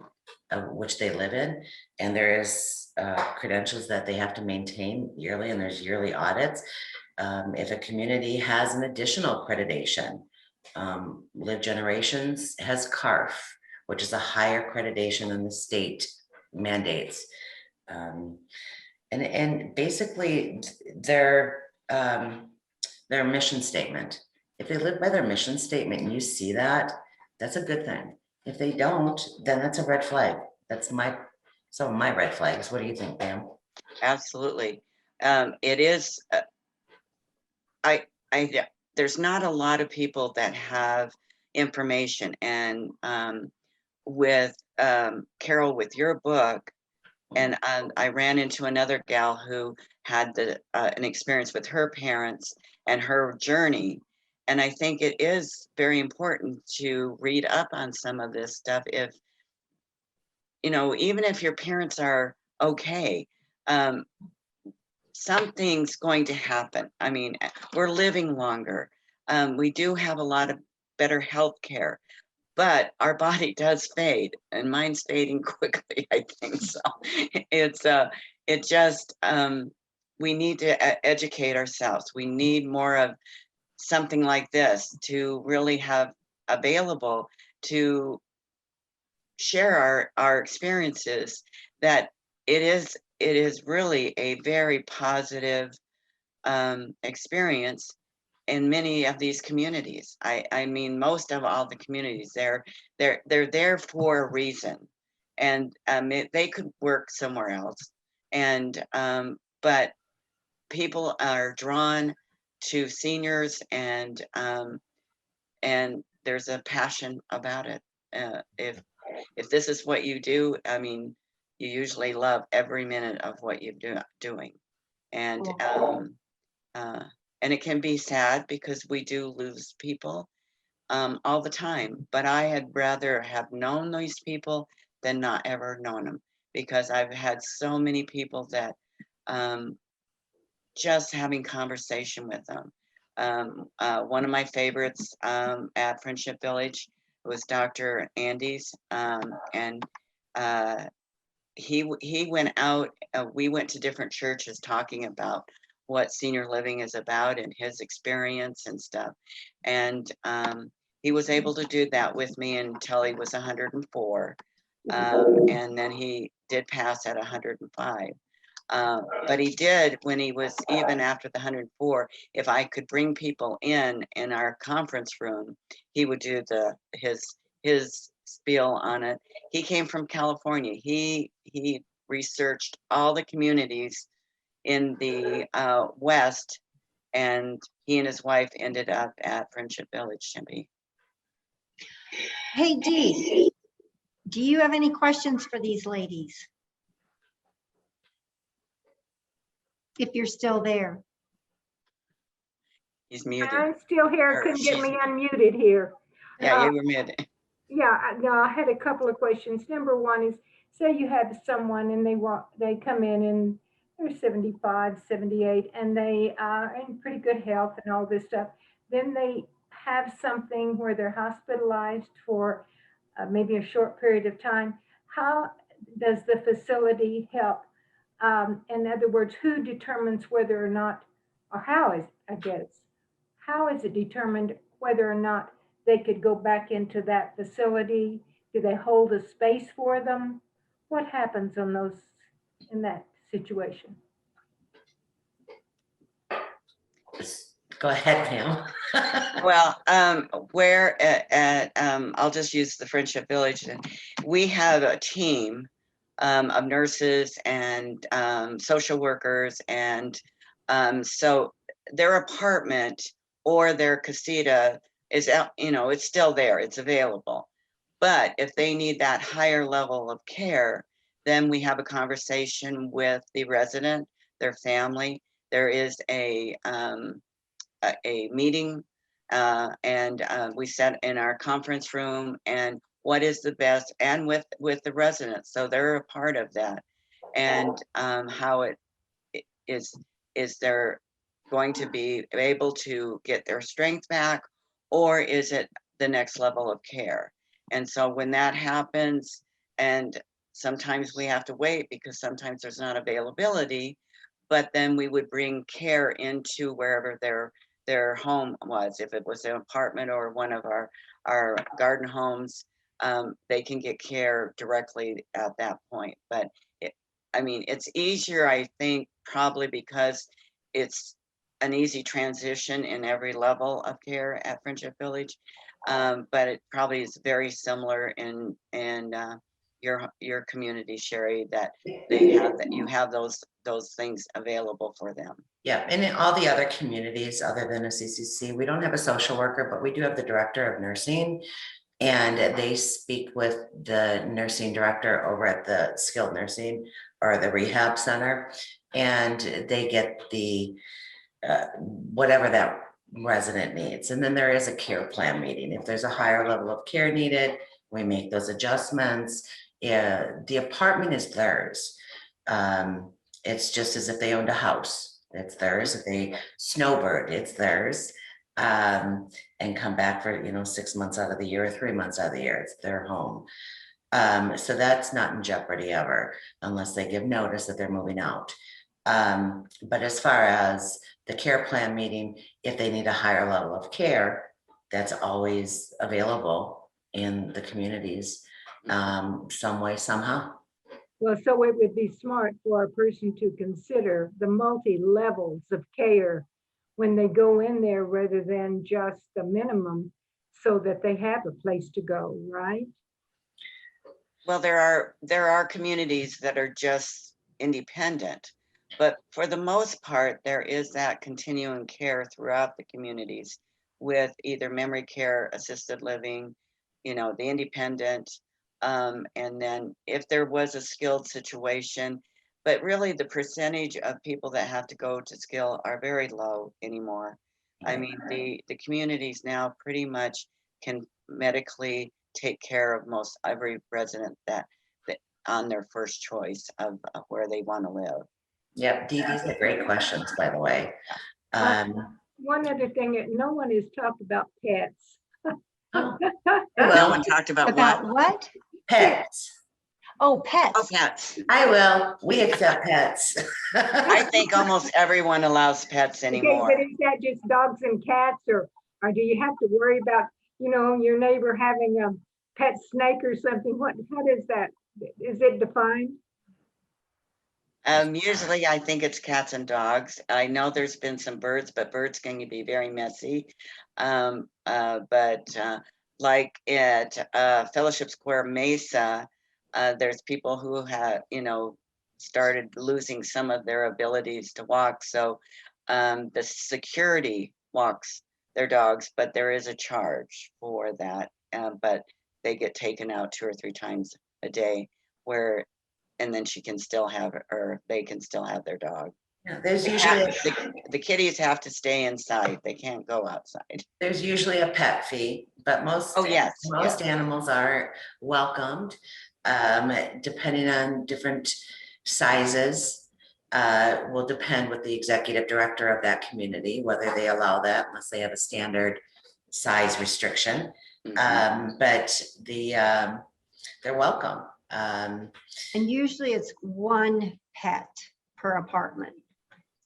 of which they live in, and there is credentials that they have to maintain yearly, and there's yearly audits. If a community has an additional accreditation, Live Generations has CARF, which is a higher accreditation than the state mandates. And basically their mission statement. If they live by their mission statement and you see that, that's a good thing. If they don't, then that's a red flag. That's some of my red flags. What do you think, Pam? Absolutely. It is, there's not a lot of people that have information, and with Carol, with your book, and I ran into another gal who had an experience with her parents and her journey. And I think it is very important to read up on some of this stuff. If, even if your parents are okay, something's going to happen. I mean, we're living longer. We do have a lot of better health care, but our body does fade, and mine's fading quickly, I think. So it just, we need to educate ourselves. We need more of something like this to really have available to share our experiences, that it is really a very positive experience in many of these communities. I mean, most of all the communities, they're there for a reason, and they could work somewhere else, and but people are drawn to seniors, and there's a passion about it. If this is what you do, I mean, you usually love every minute of what you're doing, and and it can be sad because we do lose people all the time. But I had rather have known these people than not ever known them, because I've had so many people that just having conversation with them. One of my favorites at Friendship Village was Dr. Andy's, and he went out. We went to different churches talking about what senior living is about and his experience and stuff. And he was able to do that with me until he was 104. And then he did pass at 105. But he did, when he was, even after the 104, if I could bring people in our conference room, he would do his spiel on it. He came from California. He researched all the communities in the West, and he and his wife ended up at Friendship Village, Tempe. Hey, Dee, do you have any questions for these ladies? if you're still there. He's muted. I'm still here. Or Couldn't get she's- me unmuted here. Yeah, you were muted. Yeah, no, I had a couple of questions. Number one is, say you have someone and they come in and they're 75, 78, and they are in pretty good health and all this stuff. Then they have something where they're hospitalized for maybe a short period of time. How does the facility help? In other words, who determines whether or not, or how is, I guess, how is it determined whether or not they could go back into that facility? Do they hold a space for them? What happens on those, in that situation? Go ahead, Pam. Well, where I'll just use the Friendship Village. And we have a team of nurses and social workers, and so their apartment or their casita is out. It's still there. It's available. But if they need that higher level of care, then we have a conversation with the resident, their family. There is a meeting, and we sat in our conference room, and what is the best, and with the residents, so they're a part of that, and how it is they're going to be able to get their strength back, or is it the next level of care? And so when that happens, and sometimes we have to wait because sometimes there's not availability, but then we would bring care into wherever their home was. If it was an apartment or one of our garden homes, they can get care directly at that point. But it's easier, I think, probably because it's an easy transition in every level of care at Friendship Village. But it probably is very similar in your community, Sheri, that you have those things available for them. Yeah, and in all the other communities other than a CCC, we don't have a social worker, but we do have the director of nursing. And they speak with the nursing director over at the skilled nursing or the rehab center. And they get the whatever that resident needs. And then there is a care plan meeting. If there's a higher level of care needed, we make those adjustments. Yeah, the apartment is theirs. It's just as if they owned a house. It's theirs. If they snowbird, it's theirs. And come back for 6 months out of the year or 3 months out of the year. It's their home. So that's not in jeopardy ever, unless they give notice that they're moving out. But as far as the care plan meeting, if they need a higher level of care, that's always available in the communities, some way, somehow. Well, so it would be smart for a person to consider the multi-levels of care when they go in there rather than just the minimum, so that they have a place to go, right? Well, there are communities that are just independent, but for the most part, there is that continuing care throughout the communities with either memory care, assisted living, the independent, and then if there was a skilled situation, but really the percentage of people that have to go to skill are very low anymore. I mean, the communities now pretty much can medically take care of most every resident that on their first choice of where they want to live. Yep, Dee, these are great questions, by the way. One other thing, no one has talked about pets. Oh, No one talked about What? pets. Oh, pets. Oh, pets. I will. We accept pets. I think almost everyone allows pets Okay, anymore. but is that just dogs and cats, or do you have to worry about, your neighbor having a pet snake or something? How does that, is it defined? Usually I think it's cats and dogs. I know there's been some birds, but birds can be very messy. But like at Fellowship Square Mesa, there's people who have, started losing some of their abilities to walk. So the security walks their dogs, but there is a charge for that. But they get taken out 2 or 3 times a day, and then she can still have, or they can still have their dog. Yeah, there's They usually, have- the kitties have to stay inside. They can't go outside. there's usually a pet fee, but most, Oh, yes, most yes. animals are welcomed, depending on different sizes. Will depend with the executive director of that community, whether they allow that unless they have a standard size restriction. Mhm. But they're welcome. And usually it's one pet per apartment.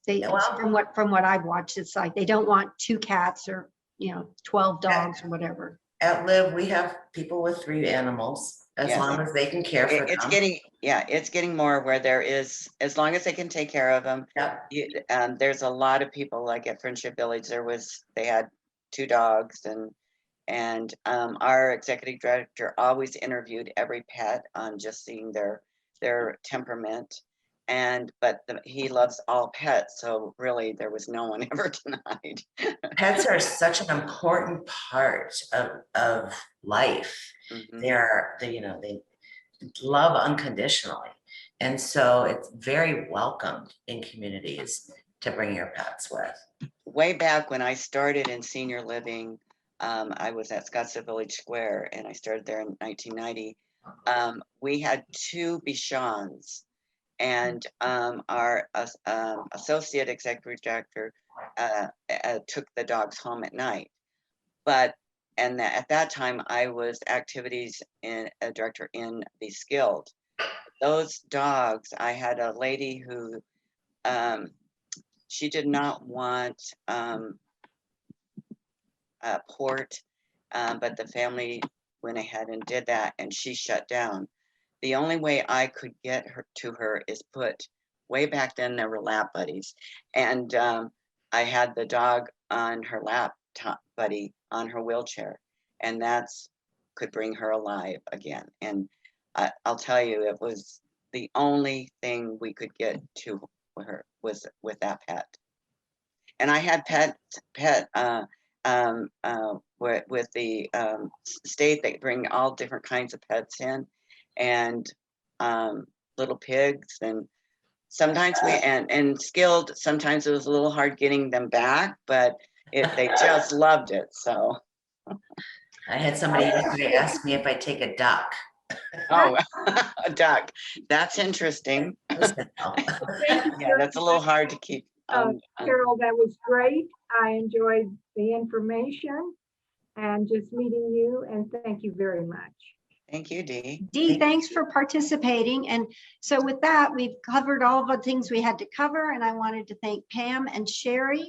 Well- From what I've watched, it's like they don't want 2 cats or, 12 dogs or whatever. At Live, we have people with 3 animals, as Yes. long as they can care for It's them. getting more where there is, as long as they can take care of them. Yep. There's a lot of people like at Friendship Village, they had 2 dogs and our executive director always interviewed every pet on just seeing their temperament. But he loves all pets, so really there was no one ever denied. Pets are such an important part of life. Mhm. They love unconditionally. And so it's very welcomed in communities to bring your pets with. Way back when I started in senior living, I was at Scottsdale Village Square and I started there in 1990. We had 2 Bichons and our associate executive director took the dogs home at night. At that time, I was activities director in the Skilled. Those dogs, I had a lady who she did not want port, but the family went ahead and did that, and she shut down. The only way I could get her to her is put, way back then there were lap buddies, and I had the dog on her lap buddy on her wheelchair, and that's could bring her alive again. And I'll tell you, it was the only thing we could get to her was with that pet. And I had with the state, they bring all different kinds of pets in, and little pigs, and sometimes and Skilled, sometimes it was a little hard getting them back, but they just loved it. So I had somebody yesterday ask me if I take a duck. oh, a duck, that's interesting. I said no. Thank you Yeah, very that's a little much, hard to keep. Carol, that was great. I enjoyed the information and just meeting you, and thank you very much. Thank you, Dee. Dee, thanks for participating. And so with that, we've covered all the things we had to cover, and I wanted to thank Pam and Sheri.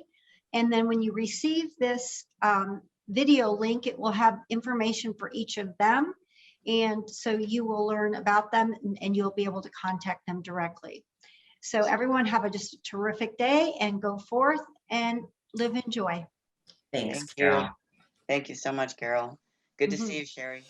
And then when you receive this video link, it will have information for each of them. And so you will learn about them and you'll be able to contact them directly. So everyone have just a terrific day and go forth and live in joy. Thanks, Thank Carol. you. Thank you so much, Carol. Good to Mhm. see you, Sheri.